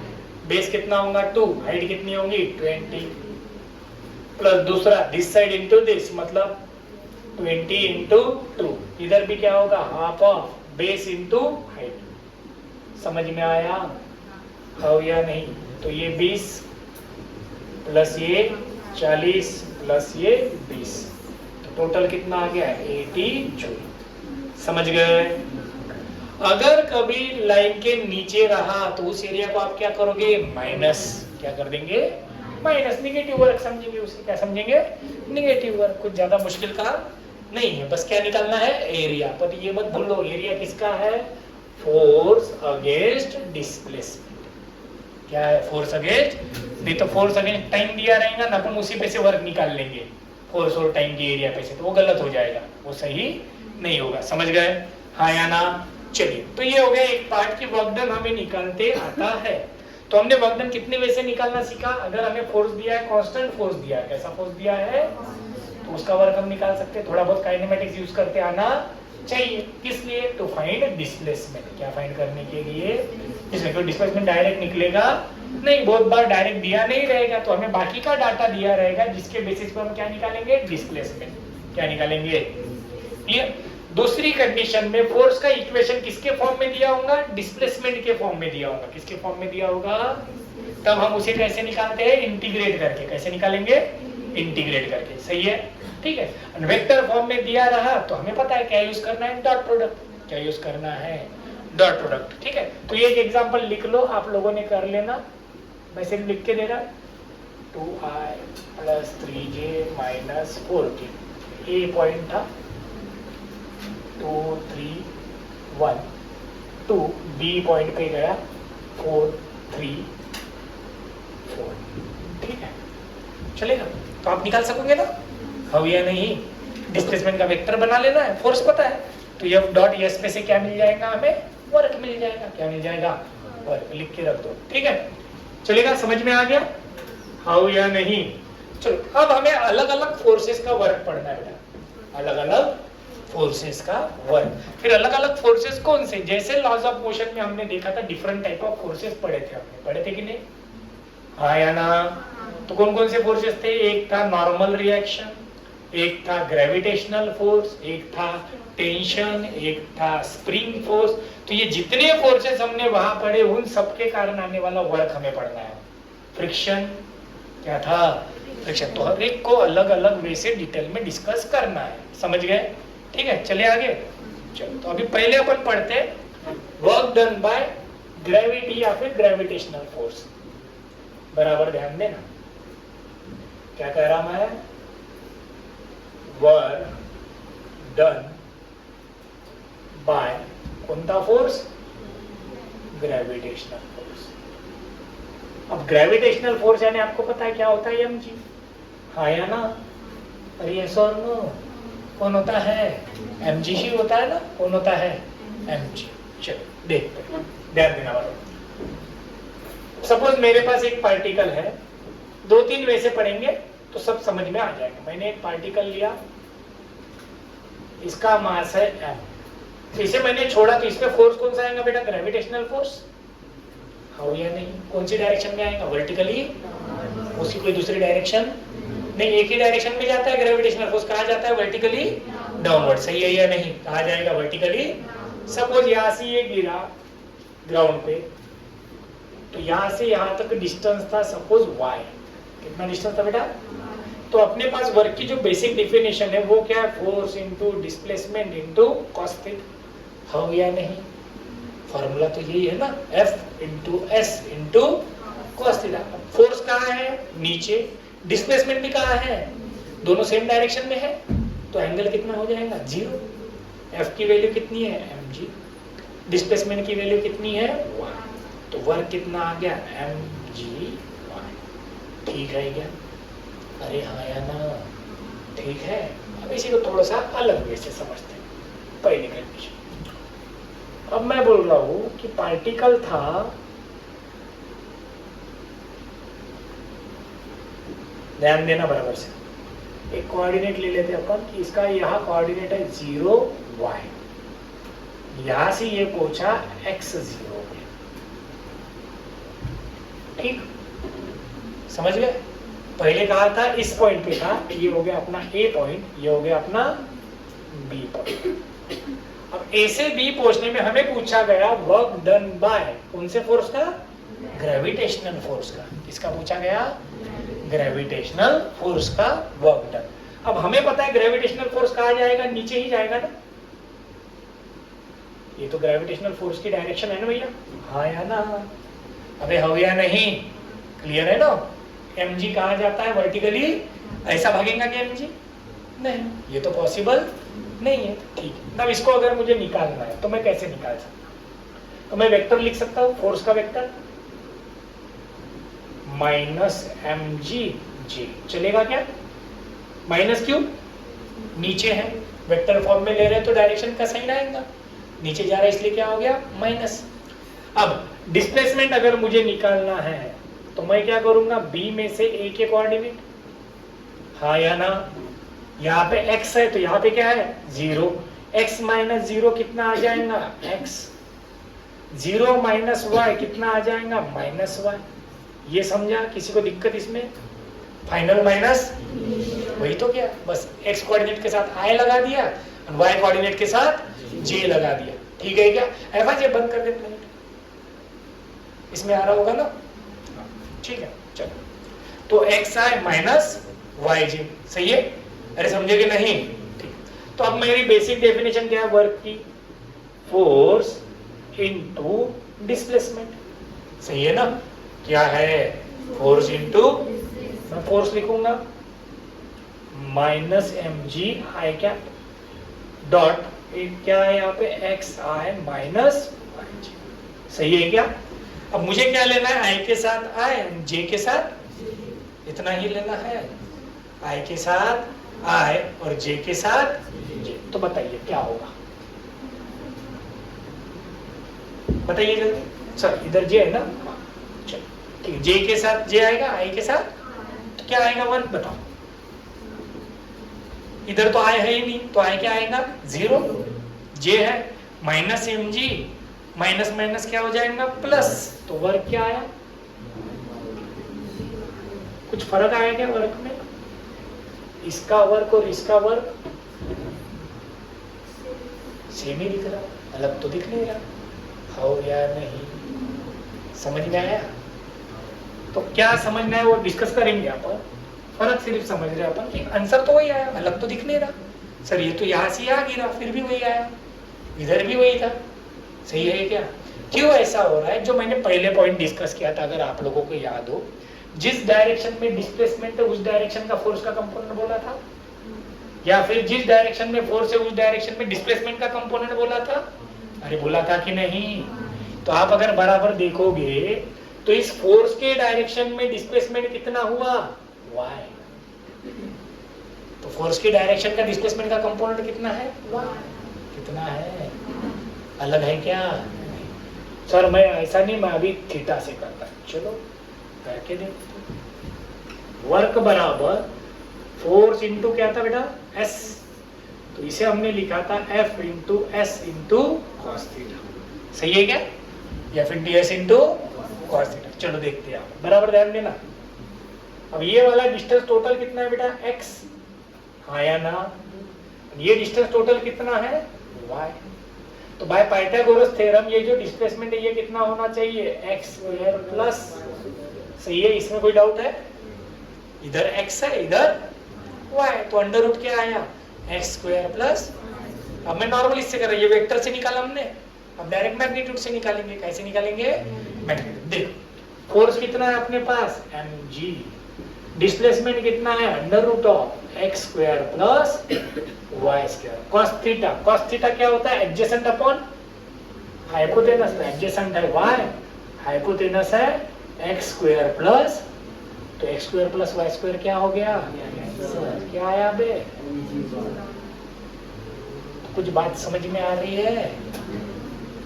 Base कितना होगा? 2, हाइट कितनी होगी? 20, प्लस दूसरा दिस साइड इंटू दिस, मतलब 20 इंटू 2, इधर भी क्या होगा half of base into height. समझ में आया हो या नहीं? तो ये 20 प्लस ये 40 प्लस ये 20, तो टोटल कितना आ गया 80 जूल। समझ गए? अगर कभी लाइन के नीचे रहा तो उस एरिया को आप क्या करोगे माइनस, क्या कर देंगे माइनस, निगेटिव वर्क समझेंगे उसे, क्या समझेंगे निगेटिव वर्क। कुछ ज्यादा मुश्किल का नहीं है, बस क्या निकालना है एरिया। पर ये मत भूल लो एरिया किसका है, फोर्स अगेंस्ट डिस्प्लेसमेंट। क्या है फोर्स अगेंस्ट, नहीं तो फोर्स अगेंस्ट टाइम दिया रहेगा ना, अपन उसी पे से वर्क निकाल लेंगे फोर्स और टाइम के एरिया पे से, तो वो गलत हो जाएगा, वो सही नहीं होगा। समझ गए हाँ या ना? चलिए तो ये हो गया एक पार्ट की वर्क डन हमें निकालते आता है। तो हमने वर्क डन कितने वे से निकालना सीखा। अगर हमें फोर्स दिया है, कांस्टेंट फोर्स दिया है, कैसा फोर्स दिया है तो उसका वर्क हम निकाल सकते हैं। थोड़ा बहुत काइनेमेटिक्स यूज करते आना चाहिए। किस लिए? To find displacement. क्या फाइंड करने के लिए? इसमें कोई डिस्प्लेसमेंट डायरेक्ट निकलेगा नहीं, बहुत बार डायरेक्ट दिया नहीं रहेगा, तो हमें बाकी का डाटा दिया रहेगा जिसके बेसिस पर हम क्या निकालेंगे डिस्प्लेसमेंट। क्या निकालेंगे क्लियर? दूसरी कंडीशन में फोर्स का इक्वेशन किसके फॉर्म में दिया होगा, डिस्प्लेसमेंट के फॉर्म में दिया होगा। किसके फॉर्म में दिया होगा? तब हम उसे कैसे निकालते हैं इंटीग्रेट करके। कैसे निकालेंगे इंटीग्रेट करके। सही है ठीक है। वेक्टर फॉर्म में दिया रहा तो हमें पता है क्या यूज करना है डॉट प्रोडक्ट। क्या यूज करना है डॉट प्रोडक्ट। ठीक है तो ये एक एग्जांपल लिख लो, आप लोगों ने कर लेना, मैं सिर्फ लिख के दे रहा 2i प्लस 3j माइनस 14 ए पॉइंट था 2 3 1 2 बी पॉइंट पे गया 4 3 4। ठीक है चलेगा? तो आप निकाल सकोगे ना हाँ या नहीं? डिस्प्लेसमेंट का वेक्टर बना लेना है, फोर्स पता है, तो एफ डॉट एस पे से क्या मिल जाएगा हमें वर्क मिल जाएगा। क्या मिल जाएगा वर्क, लिख के रख दो। ठीक है चलेगा? समझ में आ गया हाँ या नहीं? चलो अब हमें अलग अलग फोर्सेस का वर्क पढ़ना है बेटा, अलग अलग फोर्सेस का वर्क। फिर अलग अलग फोर्सेस कौन से, जैसे लॉज ऑफ मोशन में हमने देखा था डिफरेंट टाइप ऑफ फोर्सेस पढ़े थे, हमने पढ़े थे कि नहीं हाँ या ना? तो कौन कौन से फोर्सेस थे? एक था नॉर्मल रिएक्शन, एक था ग्रेविटेशनल फोर्स, एक था टेंशन, एक था स्प्रिंग फोर्स। तो ये जितने फोर्सेस हमने वहां पढ़े उन सबके कारण आने वाला वर्क हमें पढ़ना है। फ्रिक्शन क्या था फ्रिक्शन, तो हर एक को अलग अलग वे से डिटेल में डिस्कस करना है। समझ गए? ठीक है चलिए आगे। चलो तो अभी पहले अपन पढ़ते वर्क डन बाय ग्रेविटी या फिर ग्रेविटेशनल फोर्स। बराबर ध्यान देना क्या कह रहा मैं, वर्क डन बाय कौन सा फोर्स ग्रेविटेशनल फोर्स। अब ग्रेविटेशनल फोर्स यानी आपको पता है क्या होता है mg हाँ या ना? अरे यस और नो? कौन होता है mg ही होता है ना। कौन होता है mg। चलो देखते हैं, ध्यान देना वाला। सपोज मेरे पास एक पार्टिकल है, दो तीन वे से पढ़ेंगे तो सब समझ में आ जाएगा। मैंने एक पार्टिकल लिया, इसका मास है m, इसे मैंने छोड़ा तो इसमें फोर्स कौन सा आएगा बेटा ग्रेविटेशनल फोर्स हाँ या नहीं? कौन सी डायरेक्शन में आएगा वर्टिकली, उसकी कोई दूसरी डायरेक्शन नहीं, एक ही डायरेक्शन में जाता है ग्रेविटेशनल फोर्स। कहाँ जाता है वर्टिकली डाउनवर्ड। सही है या नहीं? कहाँ जाएगा वर्टिकली। सपोज यहाँ से ये गिरा ग्राउंड पे, तो यहाँ से यहाँ तक डिस्टेंस था सपोज y। कितना डिस्टेंस था बेटा? तो अपने पास वर्क की जो बेसिक डेफिनेशन है वो क्या है, force into displacement into cos theta. हाँ या नहीं? फॉर्मूला तो यही है ना, F into S into cos theta. Force कहाँ है नीचे, डिस्प्लेसमेंट भी कहाँ है, दोनों सेम डायरेक्शन में है, तो एंगल कितना हो जाएगा 0। F की वैल्यू कितनी है mg, डिस्प्लेसमेंट की वैल्यू कितनी है 1, तो वर्क कितना आ गया mg 1। ठीक है क्या? अरे हाँ या ना? ठीक है। अब इसी को थोड़ा सा अलग वे से समझते हैं। पहली कंडीशन, अब मैं बोल रहा हूं कि पार्टिकल था, ध्यान देना बराबर से, एक कोऑर्डिनेट ले लेते अपन कि इसका यहाँ कोऑर्डिनेट है 0 y, यहां से ये पहुंचा x0 पे। ठीक समझ गए? पहले कहा था इस पॉइंट पे था, ये हो गया अपना a पॉइंट, ये हो गया अपना बी पहुंचना। अब ए से बी पहुंचने में हमें पूछा गया वर्क डन बाय कौन से फोर्स का? ग्रेविटेशनल फोर्स का। किसका पूछा गया? ग्रेविटेशनल फोर्स का वर्क डन। अब हमें पता है ग्रेविटेशनल फोर्स कहाँ जाएगा? नीचे ही जाएगा ना। ये तो ग्रेविटेशनल फोर्स की डायरेक्शन है ना भैया? हाँ या ना? अबे हो या नहीं? क्लियर है ना? mg कहाँ जाता है? वर्टिकली ऐसा भागेगा क्या mg? नहीं, ये तो पॉसिबल नहीं है। ठीक है, अब इसको अगर मुझे निकालना है तो मैं कैसे निकाल सकता हूँ? तो मैं वेक्टर लिख सकता हूँ, फोर्स का वेक्टर माइनस mg चलेगा क्या? माइनस क्यों? नीचे है, वेक्टर फॉर्म में ले रहे हैं तो डायरेक्शन का साइन आएगा, नीचे जा रहा है इसलिए क्या हो गया? माइनस। अब डिस्प्लेसमेंट अगर मुझे निकालना है तो मैं क्या करूंगा? b में से a के कोऑर्डिनेट, हाँ या ना? यहाँ पे x है तो यहाँ पे क्या है? 0। x माइनस 0 कितना आ जाएगा? x। 0 माइनस y कितना आ जाएगा? Minus y। ये समझा? किसी को दिक्कत इसमें? फाइनल माइनस वही तो क्या, बस x कोऑर्डिनेट के साथ i लगा दिया और y कोऑर्डिनेट के साथ j लगा दिया। ठीक है क्या? एफ बंद कर देते हैं, इसमें आ रहा होगा ना? ठीक है, चलो। तो xi माइनस yj, सही है? अरे समझे कि नहीं? ठीक। तो अब मेरी बेसिक डेफिनेशन क्या है वर्क की? फोर्स इनटू डिस्प्लेसमेंट, सही है ना? क्या है? फोर्स इनटू, मैं फोर्स लिखूंगा minus mg i cap dot क्या है यहाँ पे? xi माइनस yj, सही है क्या? अब मुझे क्या लेना है? i के साथ i, j के साथ इतना ही लेना है, i के साथ i और j के साथ j। तो बताइए क्या होगा? बताइए जल्दी। सर इधर j है ना? चलो ठीक है, j के साथ j आएगा, i के साथ तो क्या आएगा? 1। बताओ, इधर तो i है ही नहीं तो i क्या आएगा? 0। j है माइनस mg, माइनस माइनस क्या हो जाएगा? प्लस। तो वर्क क्या आया? कुछ फर्क आया क्या वर्क में? इसका वर्क और इसका वर्क सेम ही दिख रहा, अलग तो दिख नहीं रहा। हो या नहीं? समझ में आया? तो क्या समझना है वो डिस्कस करेंगे अपन। फर्क सिर्फ समझ रहे अपन कि आंसर तो वही आया, अलग तो दिख नहीं रहा। सर ये तो यहाँ से आ गिरा, फिर भी वही आया, इधर भी वही था, सही है क्या? क्यों ऐसा हो रहा है? जो मैंने पहले पॉइंट डिस्कस किया था, अगर आप लोगों को याद हो, जिस डायरेक्शन में डिस्प्लेसमेंट है उस डायरेक्शन का फोर्स का कंपोनेंट बोला था, या फिर जिस डायरेक्शन में फोर्स है उस डायरेक्शन में डिस्प्लेसमेंट का कंपोनेंट बोला था। अरे बोला था कि नहीं? तो आप अगर बराबर देखोगे तो इस फोर्स के डायरेक्शन में डिस्प्लेसमेंट कितना हुआ? y। तो फोर्स के डायरेक्शन का डिस्प्लेसमेंट का कंपोनेंट कितना है? y। कितना है? अलग है क्या? सर मैं ऐसा नहीं, मैं अभी थीटा से करता। चलो करके देखते। वर्क बराबर फोर्स इंटू क्या था बेटा? s। तो इसे हमने लिखा था F into S into cos theta, सही है क्या? या फिर ds इंटू कॉस थीटा। चलो देखते हैं, आप बराबर ध्यान देना। अब ये वाला डिस्टेंस टोटल कितना है बेटा? x, हाँ या ना? ये डिस्टेंस टोटल कितना है? y। तो बाय पाइथागोरस थ्योरम ये जो डिस्प्लेसमेंट है ये कितना होना चाहिए? x स्क्वायर प्लस, सही है? इसमें कोई डाउट है? इधर x है, इधर y, तो अंडर रूट क्या आया? x square plus. अब मैं नॉर्मल इससे कर रहा हूं, ये वेक्टर से निकाला हमने, अब डायरेक्ट मैग्नीट्यूड से निकालेंगे। कैसे निकालेंगे? मैग्नीट्यूड। देखो फोर्स कितना है अपने पास? mg। डिस्प्लेसमेंट कितना है? Under root of x square plus y square cos theta. cos theta क्या होता है? Adjacent upon hypotenuse. एडजेसेंट है y, हाइपोटेनस है x स्क्वायर प्लस, तो x square plus y square क्या हो गया? क्या आया बे? तो कुछ बात समझ में आ रही है?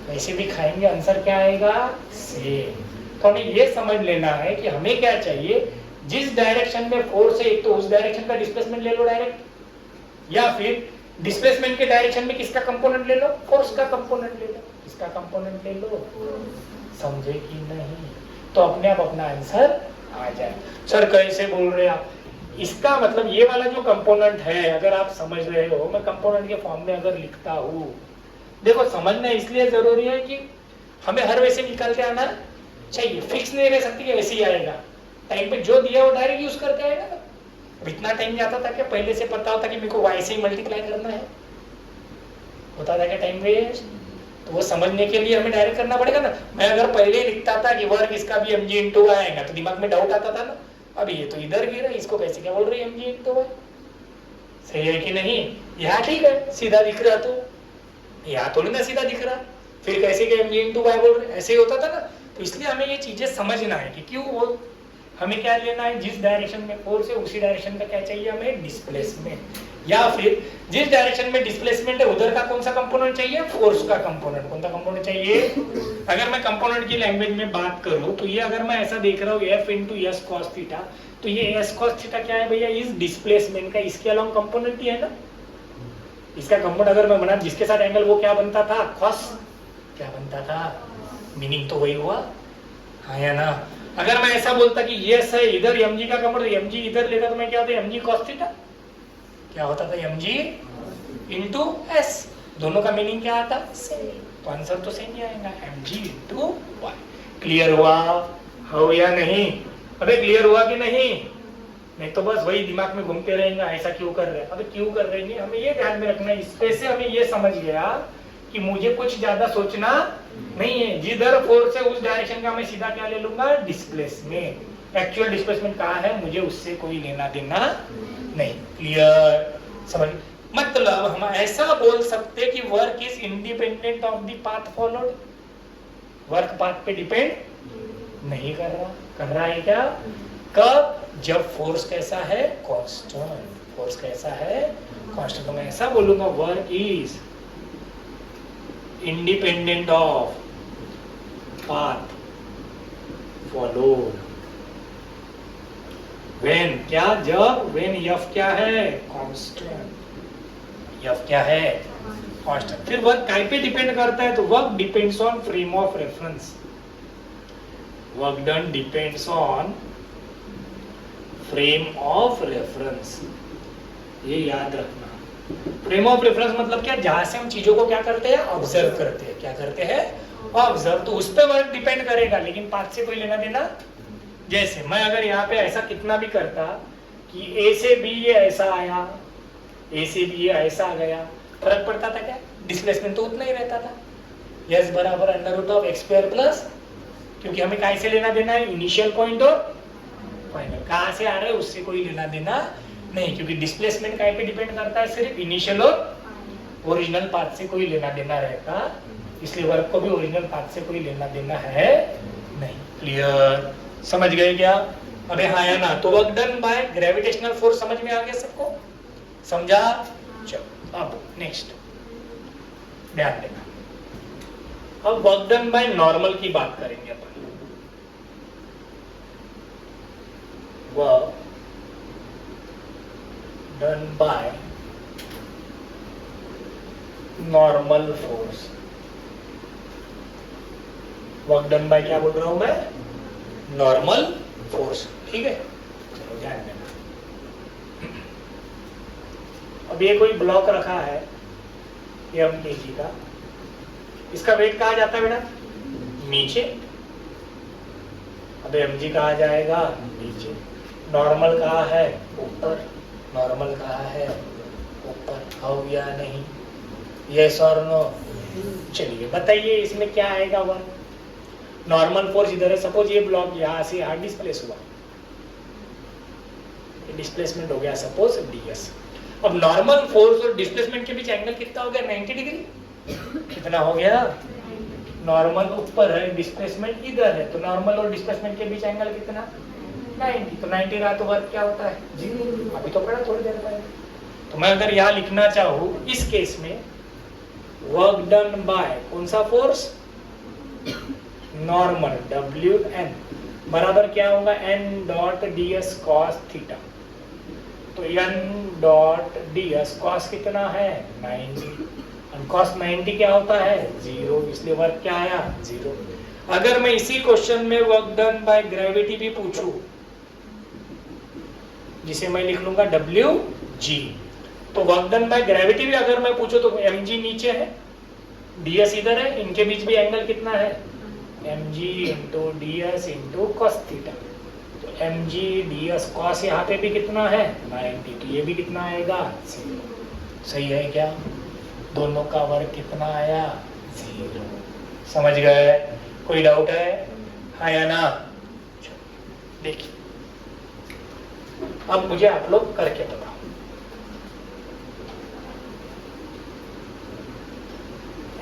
वैसे भी खाएंगे, आंसर क्या आएगा? सेम। तो हमें ये समझ लेना है कि हमें क्या चाहिए, जिस डायरेक्शन में फोर्स है एक तो उस डायरेक्शन का डिस्प्लेसमेंट ले लो डायरेक्ट, या फिर डिस्प्लेसमेंट के डायरेक्शन में किसका कंपोनेंट ले लो? फोर्स का कंपोनेंट ले लो। किसका कंपोनेंट ले लो? समझे कि नहीं? तो अपने आप अपना आंसर आ जाए। सर कैसे बोल रहे आप? इसका मतलब ये वाला जो कंपोनेंट है, अगर आप समझ रहे हो, मैं कंपोनेंट के फॉर्म में अगर लिखता हूं, देखो समझना इसलिए जरूरी है कि हमें हर वैसे निकाल के आना चाहिए, फिक्स नहीं रह सकती कि ऐसे ही आएगा। टाइम पे जो दिया वो डायरेक्ट यूज करके आएगा ना। अब इतना टाइम जाता था कि पहले से पता होता कि मेरे को वाई से ही मल्टीप्लाई करना है, होता था क्या टाइम वेस्ट। तो वो समझने के लिए हमें डायरेक्ट करना पड़ेगा ना। मैं अगर पहले लिखता था कि वर्क इसका भी mg इंटू वाई आएगा तो दिमाग में डाउट आता था ना, अब ये तो इधर गिरा, इसको कैसे क्या बोल रही है mg इंटू वाई, सही है कि नहीं। यहाँ ठीक है, सीधा दिख रहा, तो यहाँ थोड़ी ना सीधा दिख रहा, फिर कैसे क्या mg इंटू वाई बोल रहे, ऐसे ही होता था ना। तो इसलिए हमें ये चीजें समझना है कि क्यों वो हमें क्या लेना है, जिस डायरेक्शन में फोर्स है उसी डायरेक्शन का क्या चाहिए हमें, डिस्प्लेसमेंट। या फिर जिस डायरेक्शन में डिस्प्लेसमेंट है उधर का कौन सा कंपोनेंट चाहिए, फोर्स का कंपोनेंट। कौन सा कंपोनेंट चाहिए। अगर मैं कंपोनेंट की लैंग्वेज में बात करूं तो ये अगर मैं ऐसा देख रहा हूँ F into S cos theta, तो ये एस कॉस थीटा क्या है भैया, इस डिस्प्लेसमेंट का इसके अलोंग कंपोनेंट ही है ना। इसका कंपोनेंट अगर मैं बना जिसके साथ एंगल, वो क्या बनता था, कॉस, क्या बनता था, मीनिंग तो वही हुआ, हाँ या ना। अगर मैं ऐसा बोलता कि यस है, इधर mg का कंपोनेंट, mg इधर लेता तो मैं क्या होता, mg cos थीटा, क्या होता था, mg इंटू एस, दोनों का मीनिंग क्या आता, सेम, तो आंसर तो सेम ही आएगा, mg इंटू वाई। क्लियर हुआ हो या नहीं। अबे क्लियर हुआ कि नहीं तो बस वही दिमाग में घूमते रहेंगे, ऐसा क्यों कर रहे हैं, अबे क्यों कर रहे हैं, हमें ये ध्यान में रखना है। इससे से हमें ये समझ गया कि मुझे कुछ ज्यादा सोचना नहीं है, जिधर फोर्स है उस डायरेक्शन का मैं सीधा क्या ले लूंगा, डिस्प्लेसमेंट। एक्चुअल डिस्प्लेसमेंट कहाँ है मुझे उससे कोई लेना देना नहीं। क्लियर, समझ। मतलब हम ऐसा बोल सकते कि work is independent of the path followed, work path पे डिपेंड नहीं कर रहा, कर रहा है क्या, कब, जब फोर्स कैसा है, कांस्टेंट, फोर्स कैसा है, कांस्टेंट। तो मैं ऐसा बोलूंगा work is independent of path followed when, क्या, जब, व्हेन एफ क्या है, कांस्टेंट, एफ क्या है, कांस्टेंट। फिर वर्क काय पे डिपेंड करता है, तो work depends on frame of reference, work done depends on frame of reference, ये याद रखना। फ्रेम ऑफ रेफरेंस मतलब क्या, जहां से हम चीजों को क्या करते हैं, ऑब्जर्व करते हैं, क्या करते हैं, ऑब्जर्व। तो उस पे वर्क डिपेंड करेगा, लेकिन पाथ से कोई लेना देना। जैसे मैं अगर यहाँ पे ऐसा कितना भी करता कि ए से बी ये ऐसा आया, ए से बी ये ऐसा आ गया, फर्क पड़ता था क्या, डिस्प्लेसमेंट तो उतना ही रहता था, यस बराबर under root of X square plus, क्योंकि हमें कहाँ से लेना देना है, इनिशियल पॉइंट और फाइनल, कहाँ से आ रहा है उससे कोई लेना देना नहीं, क्योंकि डिस्प्लेसमेंट कहाँ पे डिपेंड करता है, सिर्फ इनिशियल और ओरिजिनल पाथ से कोई लेना देना रहता, इसलिए वर्क को भी ओरिजिनल पाथ से कोई लेना देना है नहीं। क्लियर, समझ गए क्या। अबे हाँ या ना। तो work done by gravitational force समझ में आ गया सबको, समझा। चलो अब नेक्स्ट ध्यान देना, अब वर्क डन बाय नॉर्मल की बात करेंगे अपन। Work done by normal force, work done by क्या बोल रहा हूं मैं, नॉर्मल फोर्स, ठीक है। चलो ध्यान देना, अब ये कोई ब्लॉक रखा है mkg का, इसका वेट कहाँ जाता है बेटा, नीचे। अब mg कहाँ जाएगा, नीचे। नॉर्मल कहाँ है, ऊपर। नॉर्मल कहाँ है, ऊपर। हो या नहीं, यस और नो। चलिए बताइए इसमें क्या आएगा वर्क। नॉर्मल फोर्स इधर है, सपोज ये ब्लॉक यहाँ से यहाँ डिस्प्लेस हुआ, डिस्प्लेसमेंट हो गया सपोज ds। अब नॉर्मल फोर्स और डिस्प्लेसमेंट के बीच एंगल कितना हो गया, 90 डिग्री। कितना हो गया, नॉर्मल ऊपर है, डिस्प्लेसमेंट इधर है, तो नॉर्मल और डिस्प्लेसमेंट के बीच एंगल कितना, 90। तो 90 रहा तो वर्क क्या होता है, 0। अभी तो पढ़ा थोड़ी देर पहले। तो मैं अगर यहाँ लिखना चाहूँ इस केस में, वर्क डन बाय कौन सा फोर्स, नॉर्मल, Wn बराबर क्या होगा, n dot ds cos theta. तो n डॉट ds cos कितना है, 90, और cos 90 क्या होता है, 0, इसलिए वर्क क्या आया, 0। अगर मैं इसी क्वेश्चन में वर्क डन बाय ग्रेविटी भी पूछूं, जिसे मैं लिख लूंगा डब्ल्यू जी। तो वर्क डन बाय ग्रेविटी भी अगर मैं पूछूं तो एम जी नीचे है, डीएस इधर है, इनके बीच भी एंगल कितना है, M G into D S into cos theta. तो M G D S cos यहाँ पे भी कितना है 90, तो ये भी कितना आएगा 0। सही है क्या? दोनों का वर्ग कितना आया 0। समझ गए? कोई डाउट है? हाँ या ना? देखिए अब मुझे आप लोग करके बताओ।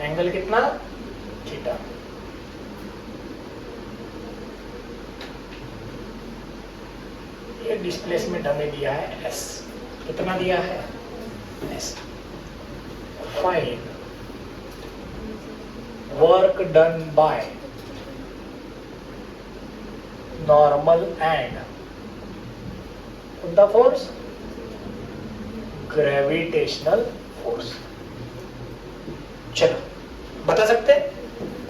एंगल कितना थीटा, ये डिस्प्लेसमेंट हमें दिया है एस, कितना दिया है S. Find work done by normal and the force gravitational force. चलो बता सकते?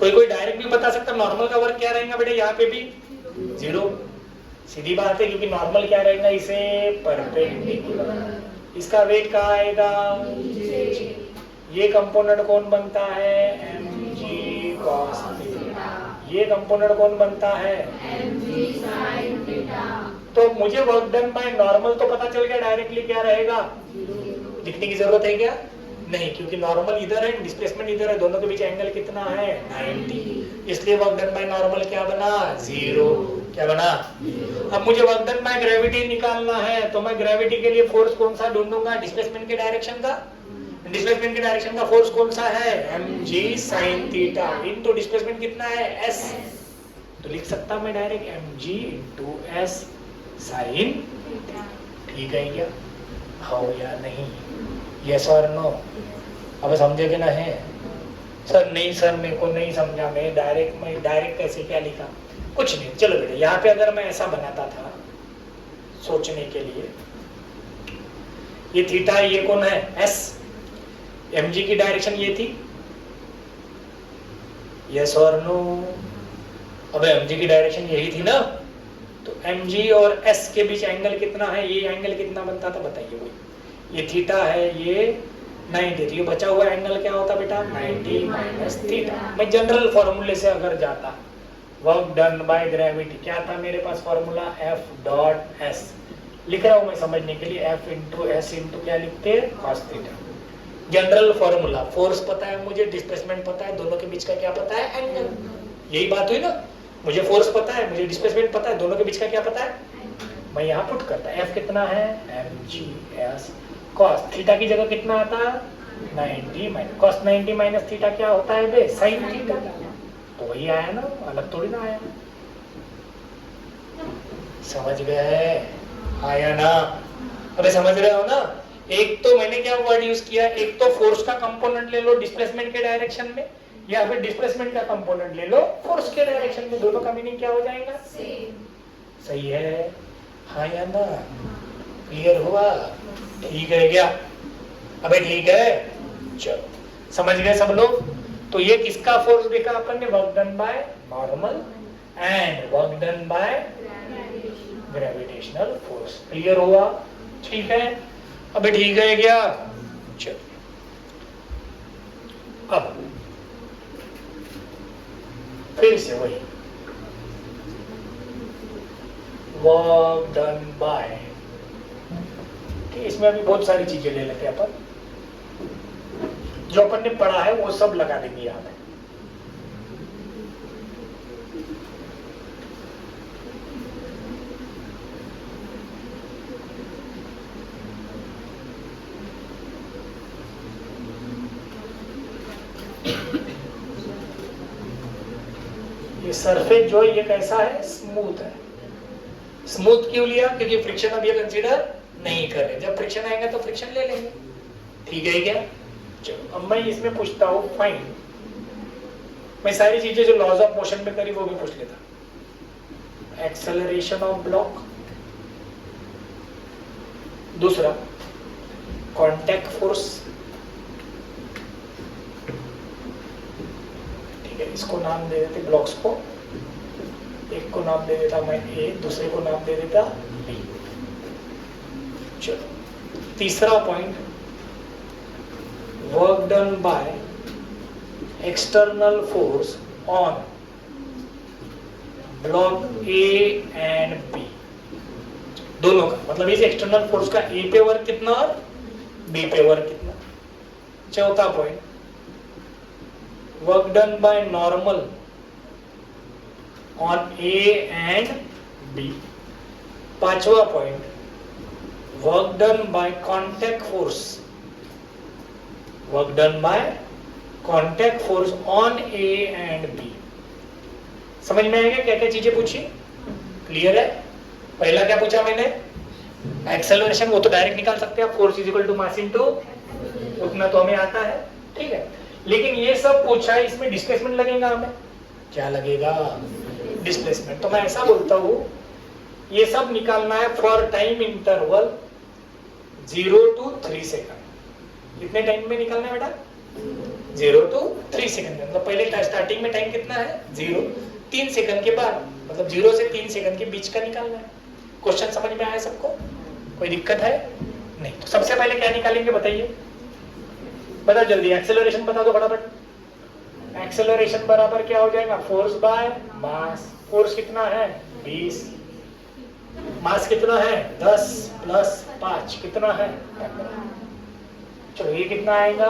कोई डायरेक्ट भी बता सकता नॉर्मल का वर्क क्या रहेगा बेटे? यहाँ पे भी 0, सीधी बात है, क्योंकि नॉर्मल क्या रहेगा इसे परपेंडिकुलर। इसका वेट कहाँ आएगा? ये कंपोनेंट कौन बनता है? mg cos theta. ये कंपोनेंट कौन बनता है? mg sin theta. तो मुझे वर्क डन बाय नॉर्मल तो पता चल गया, डायरेक्टली क्या रहेगा? लिखने की जरूरत है क्या? नहीं, क्योंकि नॉर्मल इधर है, डिस्प्लेसमेंट इधर है, दोनों के बीच एंगल कितना है 90, इसलिए वर्क डन बाय नॉर्मल क्या बना 0। क्या बना? अब मुझे वर्क डन बाय ग्रेविटी निकालना है, तो मैं ग्रेविटी के लिए फोर्स कौन सा ढूंढूंगा? डिस्प्लेसमेंट के डायरेक्शन का। डिस्प्लेसमेंट के डायरेक्शन का फोर्स कौन सा है? mg sin theta into displacement कितना है s। तो लिख सकता मैं direct mg into s sin theta. ठीक है क्या? हाँ या नहीं? यस और नो? अब समझे कि ना है? सर नहीं सर मेरे को नहीं समझा, मैं डायरेक्ट कैसे क्या लिखा? कुछ नहीं, चलो बेटे यहाँ पे अगर मैं ऐसा बनाता था सोचने के लिए, ये थीटा ये कौन है s, mg की डायरेक्शन ये थी, यस और नो? अब mg की डायरेक्शन यही थी ना, तो mg और s के बीच एंगल कितना है? ये एंगल कितना बनता था बताइए? वही ये थीटा है, ये 90, तो ये बचा हुआ एंगल क्या होता बेटा 90 माइनस थीटा। मैं जनरल फॉर्मूले से अगर जाता, वर्क डन बाय ग्रेविटी क्या था मेरे पास फॉर्मूला? F dot S। लिख रहा हूं मैं समझने के लिए, F इंटू S इंटू क्या लिखते हैं cos theta. General formula, force पता है मुझे, डिस्प्लेसमेंट पता है, दोनों के बीच का क्या पता है? एंगल। यही बात हुई ना, मुझे फोर्स पता है, मुझे डिस्प्लेसमेंट पता है, दोनों के बीच का क्या पता है? मैं यहाँ पुट करता, F कितना है mg s cos थीटा की जगह कितना आता? 90 माइनस cos 90 माइनस थीटा क्या होता है बे? sin theta. तो वही आया ना, अलग थोड़ी ना आया। समझ गए? आया ना? अबे समझ रहे हो ना? एक तो मैंने क्या वर्ड यूज किया, एक तो फोर्स का कंपोनेंट ले लो डिस्प्लेसमेंट के डायरेक्शन में, या फिर डिस्प्लेसमेंट का कंपोनेंट ले लो फोर्स के डायरेक्शन में, दोनों का मीनिंग क्या हो जाएगा? सही है? हाँ या ना? क्लियर हुआ? ठीक है क्या? अबे ठीक है, चलो समझ गए सब लोग? तो ये किसका फोर्स देखा अपन ने? Work done by normal and work done by gravitational force. Clear हुआ? ठीक है, अबे ठीक है क्या? चलो अब फिर से वही वर्क डन बाय, इसमें अभी बहुत सारी चीजें ले लेते हैं अपन, जो अपन ने पढ़ा है वो सब लगा देंगे यहाँ पे। ये सरफेस जो है ये कैसा है? स्मूथ है। स्मूथ क्यों लिया? क्योंकि फ्रिक्शन अब ये कंसीडर नहीं कर रहे, जब फ्रिक्शन आएगा तो फ्रिक्शन ले लेंगे। ठीक है क्या? चलो अब मैं इसमें पूछता हूँ फाइन, मैं सारी चीजें जो लॉज ऑफ मोशन में करी वो भी पूछ लेता। एक्सेलरेशन ऑफ ब्लॉक, दूसरा कांटेक्ट फोर्स, ठीक है, इसको नाम दे देते ब्लॉक्स को, एक को नाम दे देता मैं A, दूसरे को नाम दे देता B। चलो तीसरा point, work done by external force on block A and B, दोनों का मतलब इस एक्सटर्नल फोर्स का ए पे वर्क कितना और बी पे वर्क कितना। चौथा point, work done by normal on A and B. पांचवा point, work done by contact force, work done by contact force on A and B. समझ में आएगा क्या क्या चीजें पूछी? क्लियर है? पहला क्या पूछा मैंने? एक्सेलरेशन, वो तो डायरेक्ट निकाल सकते हैं, force is equal to mass into, उतना तो हमें आता है, ठीक है। लेकिन ये सब पूछा है, इसमें डिस्प्लेसमेंट लगेगा, हमें क्या लगेगा? डिस्प्लेसमेंट। तो मैं ऐसा बोलता हूं, ये सब निकालना है for time interval 0 to 3 second. कितने टाइम में निकालना है बेटा? 0 to 3 सेकंड। मतलब पहले स्टार्टिंग में टाइम कितना है? 0, 3 सेकंड के बाद, मतलब 0 से 3 सेकंड के बीच का निकालना है। क्वेश्चन समझ में आया सबको? कोई दिक्कत है? नहीं। तो सबसे पहले क्या निकालेंगे बताइए, बताओ जल्दी, एक्सेलरेशन बता दो फटाफट। एक्सेलरेशन बराबर क्या हो जाएगा? Force by mass. फोर्स कितना है? 20। मास कितना है? 10 प्लस 5 कितना है? 15। चलो ये कितना आएगा?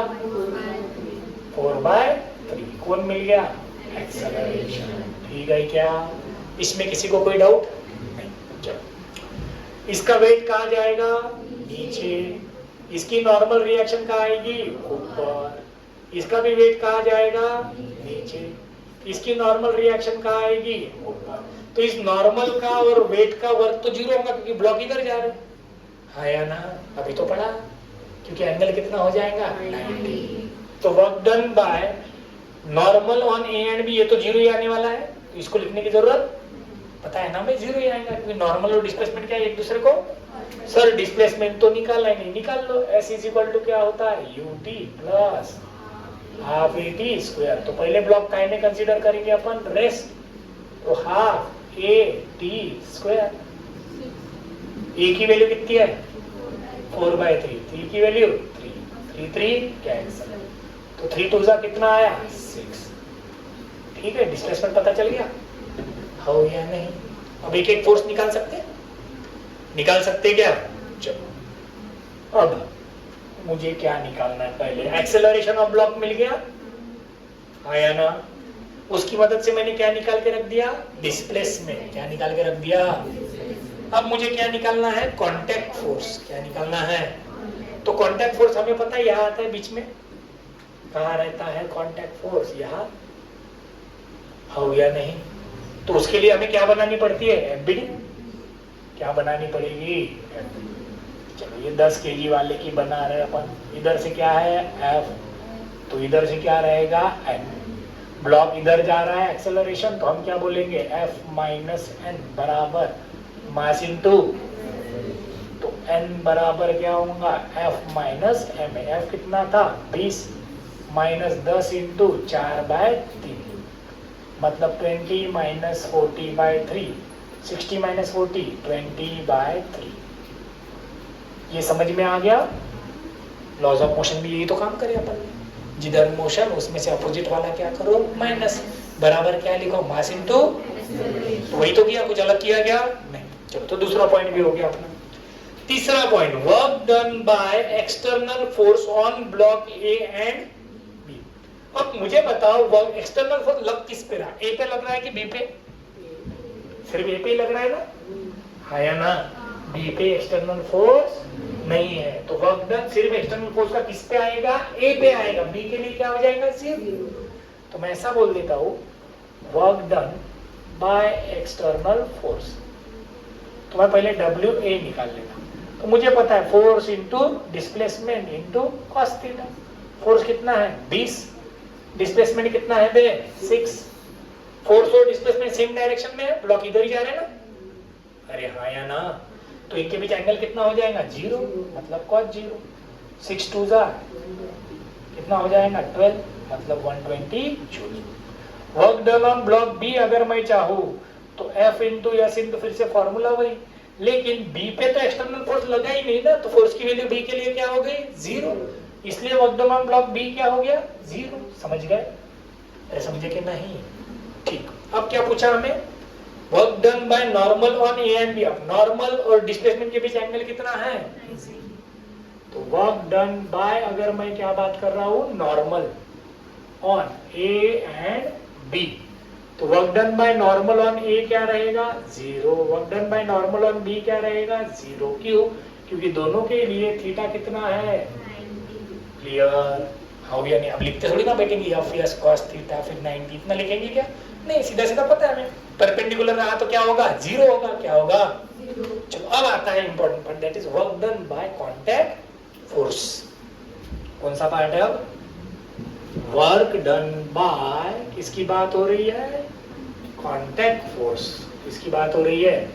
4/3। कौन मिल गया? एक्सेलरेशन। ठीक है क्या? इसमें किसी को कोई डाउट नहीं? चलो, इसका वेट कहाँ जाएगा? नीचे। इसकी नॉर्मल रिएक्शन कहाँ आएगी? ऊपर। इसका भी वेट कहाँ जाएगा? नीचे। इसकी नॉर्मल रिएक्शन कहाँ आएगी? ऊपर। तो इस नॉर्मल का और वेट का वर्क तो 0 होगा, क्योंकि ब्लॉक इधर जा रहे है या ना? अभी तो पढ़ा, क्योंकि एंगल कितना हो जाएगा? 90। तो work done by normal on A and B, ये तो 0 ही आने वाला है, तो इसको लिखने की जरूरत पता है ना भाई, 0 ही आएगा, क्योंकि नॉर्मल और डिस्प्लेसमेंट क्या है एक दूसरे को? सर डिस्प्लेसमेंट तो निकालना ही नहीं, निकाल लो। S इज इक्वल टू क्या होता है? UT plus half AT square. तो पहले ब्लॉक काय में कंसीडर करेंगे अपन? रेस्ट। तो हाफ AT स्क्वायर। A की वैल्यू कितनी है? 4/3। 3 की वैल्यू 3, 3 कैंसिल, तो 3 2 कितना आया? 6। ठीक है, डिस्प्लेसमेंट पता चल गया हो या नहीं? अब एक एक फोर्स निकाल सकते क्या? चलो, अब मुझे क्या निकालना है? पहले एक्सेलरेशन ऑफ ब्लॉक मिल गया, आया ना? उसकी मदद से मैंने क्या निकाल के रख दिया? डिस्प्लेसमेंट। क्या निकाल के रख दिया? अब मुझे क्या निकालना है? Contact force. क्या निकालना है? तो कांटेक्ट फोर्स हमें पता है, यहाँ आता है बीच में। कहाँ रहता है कांटेक्ट फोर्स? यहाँ। हो या नहीं? तो उसके लिए हमें क्या बनानी पड़ती है? FBD। क्या बनानी पड़ेगी? चलो, ये 10 kg वाले की बना रहे अपन। इधर से क्या है? F, तो इधर से क्या रहेगा? N। ब्लॉक इधर जा रहा है एक्सेलरेशन, तो हम क्या बोलेंगे? F माइनस N बराबर मास इनटू, तो N बराबर क्या होगा? F minus M। F कितना था? 20 माइनस 10 इंटू 4/3, मतलब 20 माइनस 40/3। 60 माइनस 40, 20/3। ये समझ में आ गया? लॉज ऑफ मोशन भी यही तो काम करे अपन ने, जिधर मोशन उसमें से अपोजिट वाला क्या करो? माइनस। बराबर क्या लिखो? मास इनटू, वही तो किया, कुछ अलग किया क्या? नहीं। चलो, तो दूसरा पॉइंट भी हो गया अपना। तीसरा point, work done by external force on block A and B. अब मुझे बताओ, वर्क एक्सटर्नल फोर्स लग किस पे रहा? ए पे लग रहा है कि बी पे? सिर्फ ए पे ही लग रहा है ना? है या ना? बी पे एक्सटर्नल फोर्स नहीं है, तो वर्क डन सिर्फ एक्सटर्नल फोर्स का किस पे आएगा? ए पे आएगा। बी के लिए क्या हो जाएगा? सिर्फ। तो मैं ऐसा बोल देता हूं, work done by external force. तो मैं पहले WA निकाल लेता, तो मुझे पता है force into displacement into cos theta. Force कितना है? 20। डिस्प्लेसमेंट कितना है बे? 6। फोर्स और डिस्प्लेसमेंट सेम डायरेक्शन में है, ब्लॉक इधर ही जा रहे हैं ना? अरे हाँ या ना? तो इनके बीच एंगल कितना हो जाएगा? 0, मतलब cos 0। 6 2 कितना हो जाएगा? 12, मतलब 120 joule. Work done on block B अगर मैं चाहूँ तो F इंटू S इंटू, फिर से फॉर्मूला वही, लेकिन बी पे तो एक्सटर्नल फोर्स लगा ही नहीं ना, तो फोर्स की वैल्यू बी के लिए क्या हो गई? 0। इसलिए work done on block B क्या हो गया? 0। समझ गए? समझे कि नहीं? ठीक। अब क्या पूछा हमें? Work done by normal on A and B. अब नॉर्मल और डिस्प्लेसमेंट के बीच एंगल कितना है? तो वर्क डन बाय, अगर मैं क्या बात कर रहा हूं, normal on A and B, तो work done by normal on A क्या रहेगा? 0। Work done by normal on B क्या रहेगा? 0। क्यों? क्योंकि दोनों के लिए थीटा कितना है? 90। क्लियर? हो गया? नहीं अब लिखते थोड़ी ना बैठेंगे एफ एस कॉस थीटा फिर 90, इतना लिखेंगे क्या? नहीं, सीधा सीधा पता है हमें, परपेंडिकुलर रहा तो क्या होगा? 0 होगा। क्या होगा? 0। चलो अब आता है important part, that is work done bye contact force. कौन सा पार्ट है अब? वर्क डन बाय, किसकी बात हो रही है? Contact force. किसकी बात हो रही है?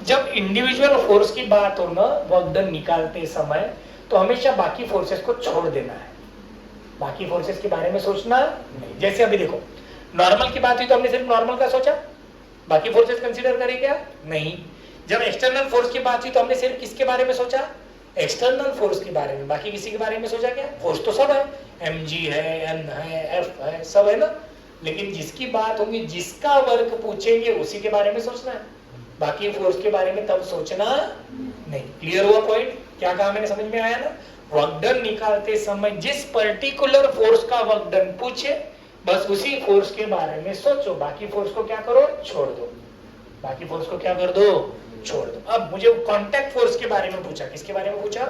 जब इंडिविजुअल फोर्स की बात हो ना वर्क डन निकालते समय, तो हमेशा बाकी फोर्सेस को छोड़ देना है, बाकी फोर्सेस के बारे में सोचना नहीं। जैसे अभी देखो, नॉर्मल की बात हुई तो हमने सिर्फ नॉर्मल का सोचा, बाकी फोर्सेस कंसीडर करें क्या? नहीं। जब एक्सटर्नल फोर्स की बात हुई तो हमने सिर्फ किसके बारे में सोचा? एक्सटर्नल फोर्स के बारे में। बाकी किसी के बारे में सोचा क्या? फोर्स तो सब है, mg है, n है, f है, सब है ना। लेकिन जिसकी बात होगी, जिसका वर्क पूछेंगे उसी के बारे में सोचना है, बाकी फोर्स के बारे में तब सोचना नहीं। क्लियर हुआ पॉइंट? क्या कहा मैंने? समझ में आया ना? वर्क डन निकालते समय जिस पर्टिकुलर फोर्स का वर्क डन पूछे बस उसी फोर्स के बारे में सोचो, बाकी फोर्स को क्या करो? छोड़ दो। बाकी फोर्स को क्या कर दो? छोड़ दो। अब मुझे कांटेक्ट फोर्स के बारे में पूछा, किसके बारे में पूछा?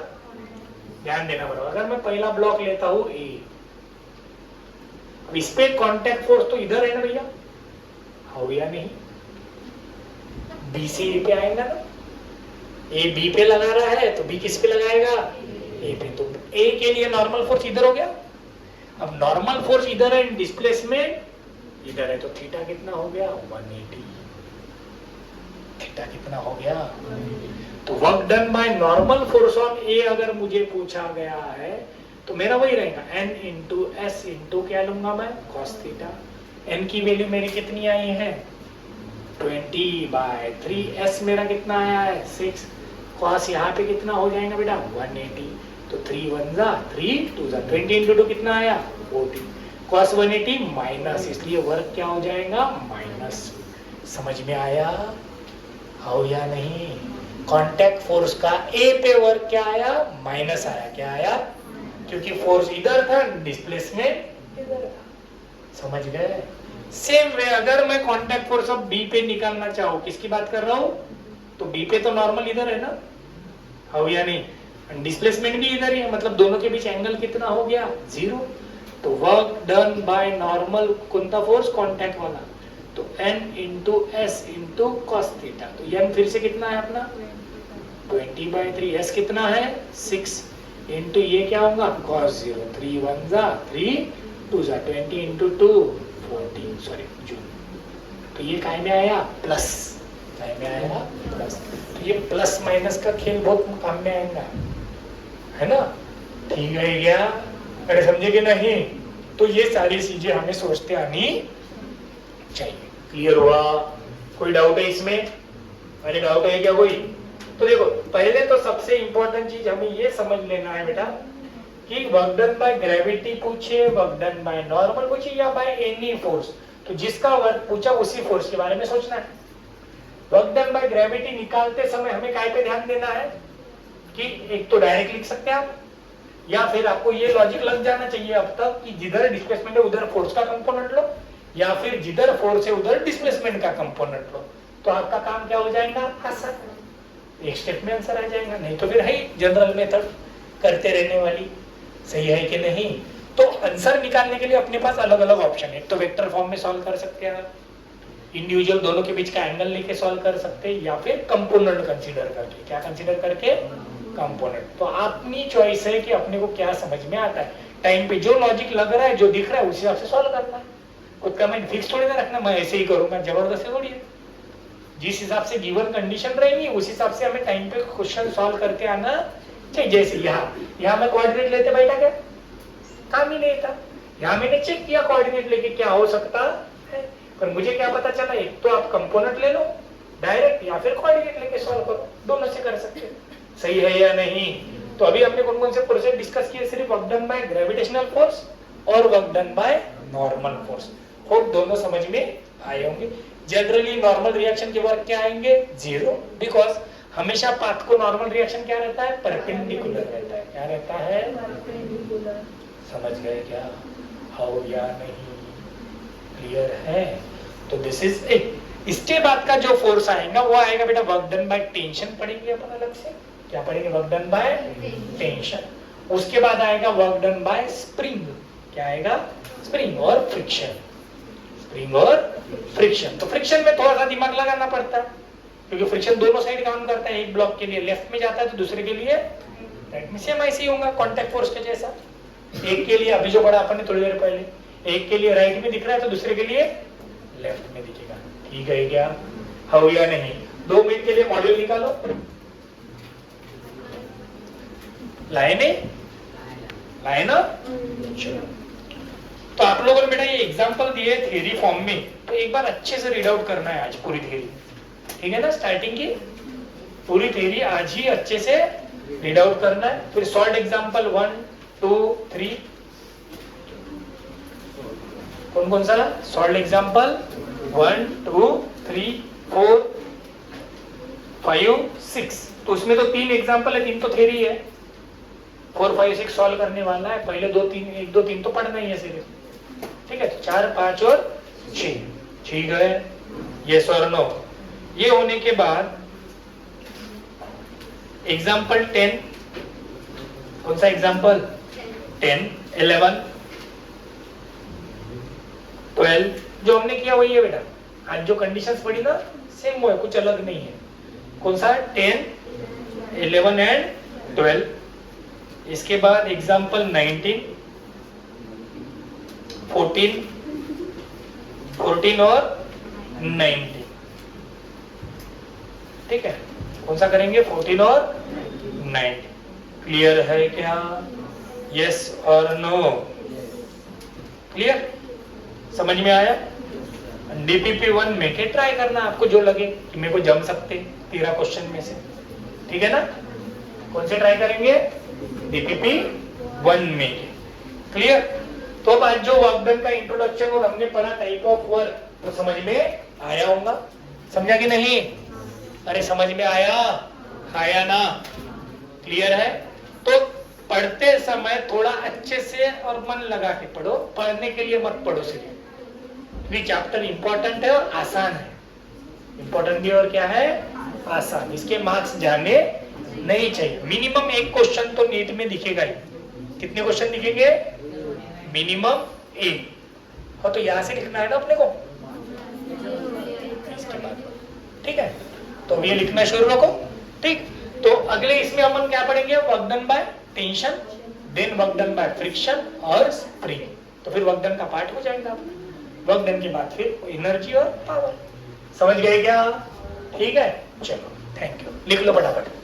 ध्यान देना पड़ेगा। अगर मैं पहला ब्लॉक लेता हूं ए, अब इस पे कांटेक्ट फोर्स तो इधर है ना भैया, हो या नहीं? बी से ए पे आएगा ना, ए बी पे लगा रहा है तो बी किस पे लगाएगा? ए पे। तो ए के लिए नॉर्मल फोर्स इधर हो गया। अब नॉर्मल फोर्स इधर है, डिस्प्लेसमेंट इधर है, तो थीटा कितना हो गया? 180। थीटा कितना हो गया? तो work done by normal force on A अगर मुझे पूछा गया है तो मेरा वही रहेगा n इंटू एस इंटू क्या लूंगा मैं? Cos theta. n की वैल्यू मेरी कितनी आई है? 20/3। s मेरा कितना आया है? 6। कॉस यहाँ पे कितना हो जाएगा बेटा? 180। तो 3 1 जा 3 2 जा 20 इंटू 2 कितना आया? 40। कॉस 180 माइनस, इसलिए वर्क क्या हो जाएगा? माइनस। समझ में आया? हो या नहीं? कांटेक्ट फोर्स का ए पे वर्क क्या आया? माइनस आया। क्या आया? क्योंकि फोर्स इधर था, डिस्प्लेसमेंट इधर था। समझ गए? सेम वे अगर मैं कांटेक्ट फोर्स अब बी पे निकालना चाहूं, किसकी बात कर रहा हूं? तो बी पे तो नॉर्मल इधर है ना, हो या नहीं? डिस्प्लेसमेंट भी इधर ही है, मतलब दोनों के बीच एंगल कितना हो गया? 0। तो वर्क डन बाय नॉर्मल कौन सा फोर्स? कांटेक्ट वाला। तो n into S into cos theta. तो n फिर से कितना है अपना? 20/3। s कितना है? 6 इंटू ये क्या होगा? कॉस 0। 3 1 जा 3 2 जा 20 इंटू 2 40, सॉरी जूल। तो ये काय में आया? प्लस। काय में आया? प्लस। तो ये प्लस माइनस का खेल बहुत काम में आएगा, है ना? ठीक है क्या? अरे समझे कि नहीं? तो ये सारी चीजें हमें सोचते आनी चाहिए। क्लियर हुआ? कोई डाउट है इसमें? अरे डाउट है क्या कोई? तो देखो, पहले तो सबसे इंपॉर्टेंट चीज हमें ये समझ लेना है बेटा कि वर्क डन बाय ग्रेविटी पूछे, वर्क डन बाय नॉर्मल पूछे या बाय एनी फोर्स, तो जिसका वर्क पूछा उसी फोर्स के बारे में सोचना है। वर्क डन बाय ग्रेविटी निकालते समय हमें काय पे ध्यान देना है कि एक तो डायरेक्ट लिख सकते हैं आप, या फिर आपको ये लॉजिक लग जाना चाहिए अब तक कि जिधर डिस्प्लेसमेंट है उधर फोर्स का कंपोनेंट लो, या फिर जिधर फोर्स है उधर डिस्प्लेसमेंट का कंपोनेंट लो, तो आपका काम क्या हो जाएगा? आसान, एक स्टेप में आंसर आ जाएगा। नहीं तो फिर है जनरल मेथड करते रहने वाली। सही है कि नहीं? तो आंसर निकालने के लिए अपने पास अलग अलग ऑप्शन है। तो वेक्टर फॉर्म में सॉल्व कर सकते हैं, इंडिविजुअल दोनों के बीच का एंगल लेके सॉल्व कर सकते हैं, या फिर कंपोनेंट कंसीडर करके। क्या कंसीडर करके? कंपोनेंट। तो अपनी चॉइस है कि अपने को क्या समझ में आता है। टाइम पे जो लॉजिक लग रहा है, जो दिख रहा है, उस हिसाब से सॉल्व करना है। खुद का माइंड फिक्स थोड़ी ना रखना, मैं ऐसे ही करूंगा, जबरदस्ती थोड़ी है। जिस हिसाब से गिवन कंडीशन रहेगी उस हिसाब से हमें टाइम पे क्वेश्चन सॉल्व करके आना चाहिए। जैसे यहाँ मैं कोऑर्डिनेट लेते बैठा क्या? काम ही नहीं था। यहाँ मैंने चेक किया कोऑर्डिनेट लेके क्या हो सकता है, पर मुझे क्या पता चला? एक तो आप कंपोनेंट ले लो, डायरेक्ट या फिर कोऑर्डिनेट लेके सॉल्व करो, दोनों से कर सकते हो। सही है या नहीं? तो अभी हमने कौन कौन से प्रोसेस डिस्कस किए? सिर्फ work done by gravitational force और work done by normal force. Hope दोनों समझ में आए होंगे। जनरली नॉर्मल रिएक्शन के वर्क क्या आएंगे? 0, बिकॉज हमेशा पाथ को नॉर्मल रिएक्शन क्या रहता है? परपेंडिकुलर रहता है। क्या रहता है? परपेंडिकुलर। समझ गए क्या? हाउ या नहीं? क्लियर है? तो दिस इज इट। इसके बाद का जो फोर्स आएगा वो आएगा बेटा वर्क डन बाय टेंशन पढ़ेंगे अपन अलग से। क्या पढ़ेंगे? Work done by tension. उसके बाद आएगा वर्क डन बाय स्प्रिंग। क्या आएगा? स्प्रिंग और फ्रिक्शन। स्प्रिंग और फ्रिक्शन। तो फ्रिक्शन में थोड़ा सा दिमाग लगाना पड़ता है क्योंकि फ्रिक्शन दोनों साइड काम करता है। एक ब्लॉक के लिए लेफ्ट में जाता है तो दूसरे के लिए राइट में। सेम ऐसे ही होगा कांटेक्ट फोर्स के जैसा। एक के लिए अभी जो पढ़ा अपन ने थोड़ी देर पहले, एक के लिए राइट में दिख रहा है तो दूसरे के लिए लेफ्ट में दिखेगा। ठीक है क्या? हाउ या नहीं? 2 मिनट के लिए मॉड्यूल निकालो। लाए नहीं? लाए ना? चलो, तो आप लोगों ने बेटा ये एग्जांपल दिए थ्योरी फॉर्म में, तो एक बार अच्छे से रीड आउट करना है आज पूरी थ्योरी। ठीक है ना? स्टार्टिंग की पूरी थ्योरी आज ही अच्छे से रीड आउट करना है। फिर सॉल्व एग्जांपल 1, 2, 3। कौन कौन सा? Solve example 1, 2, 3, 4, 5, 6। तो उसमें तो 3 एग्जांपल है, 3 तो थ्योरी है। 4, 5, 6 सॉल्व करने वाला है। पहले 2, 3, 1, 2, 3 तो पढ़ना ही है सिर्फ। ठीक है? 4, 5 और 6। ठीक है? यस और नो? ये होने के बाद एग्जाम्पल 10। कौन सा एग्जाम्पल? 10, 11, 12 जो हमने किया वही है बेटा। आज जो कंडीशंस पढ़ी ना सेम वो है, कुछ अलग नहीं है। कौन सा? 10, 11 एंड 12। इसके बाद एग्जाम्पल 19, 14 और 19। ठीक है? कौन सा करेंगे? 14 और 19। क्लियर है क्या? यस और नो? क्लियर? समझ में आया? डीपीपी 1 में के ट्राई करना आपको जो लगे कि मेरे को जम सकते 13 क्वेश्चन में से। ठीक है ना? कौन से ट्राई करेंगे? डीपीपी 1 में। क्लियर? तो अब आज जो वर्क डन का इंट्रोडक्शन और हमने पढ़ा टाइप ऑफ वर्क, तो समझ में आया होगा। समझा कि नहीं? अरे समझ में आया? आया ना? क्लियर है? तो पढ़ते समय थोड़ा अच्छे से और मन लगा के पढ़ो। पढ़ने के लिए मत पढ़ो सिर्फ। ये चैप्टर इंपॉर्टेंट है और आसान है। इंपॉर्टेंट भी और क्या है? आसान। इसके मार्क्स जाने नहीं चाहिए। मिनिमम 1 क्वेश्चन तो नीट में दिखेगा ही। कितने क्वेश्चन दिखेंगे? मिनिमम 1। और तो यहां से लिखना है ना अपने को इसके बाद। ठीक है? तो ये लिखना शुरू रखो। ठीक? तो अगले इसमें अपन क्या पढ़ेंगे? Work done by tension, then work done by friction और स्प्रिंग। तो फिर वर्क डन का पार्ट हो जाएगा। वर्क डन के बाद फिर एनर्जी और पावर। समझ गए क्या? ठीक है? चलो, थैंक यू। लिख लो फटाफट।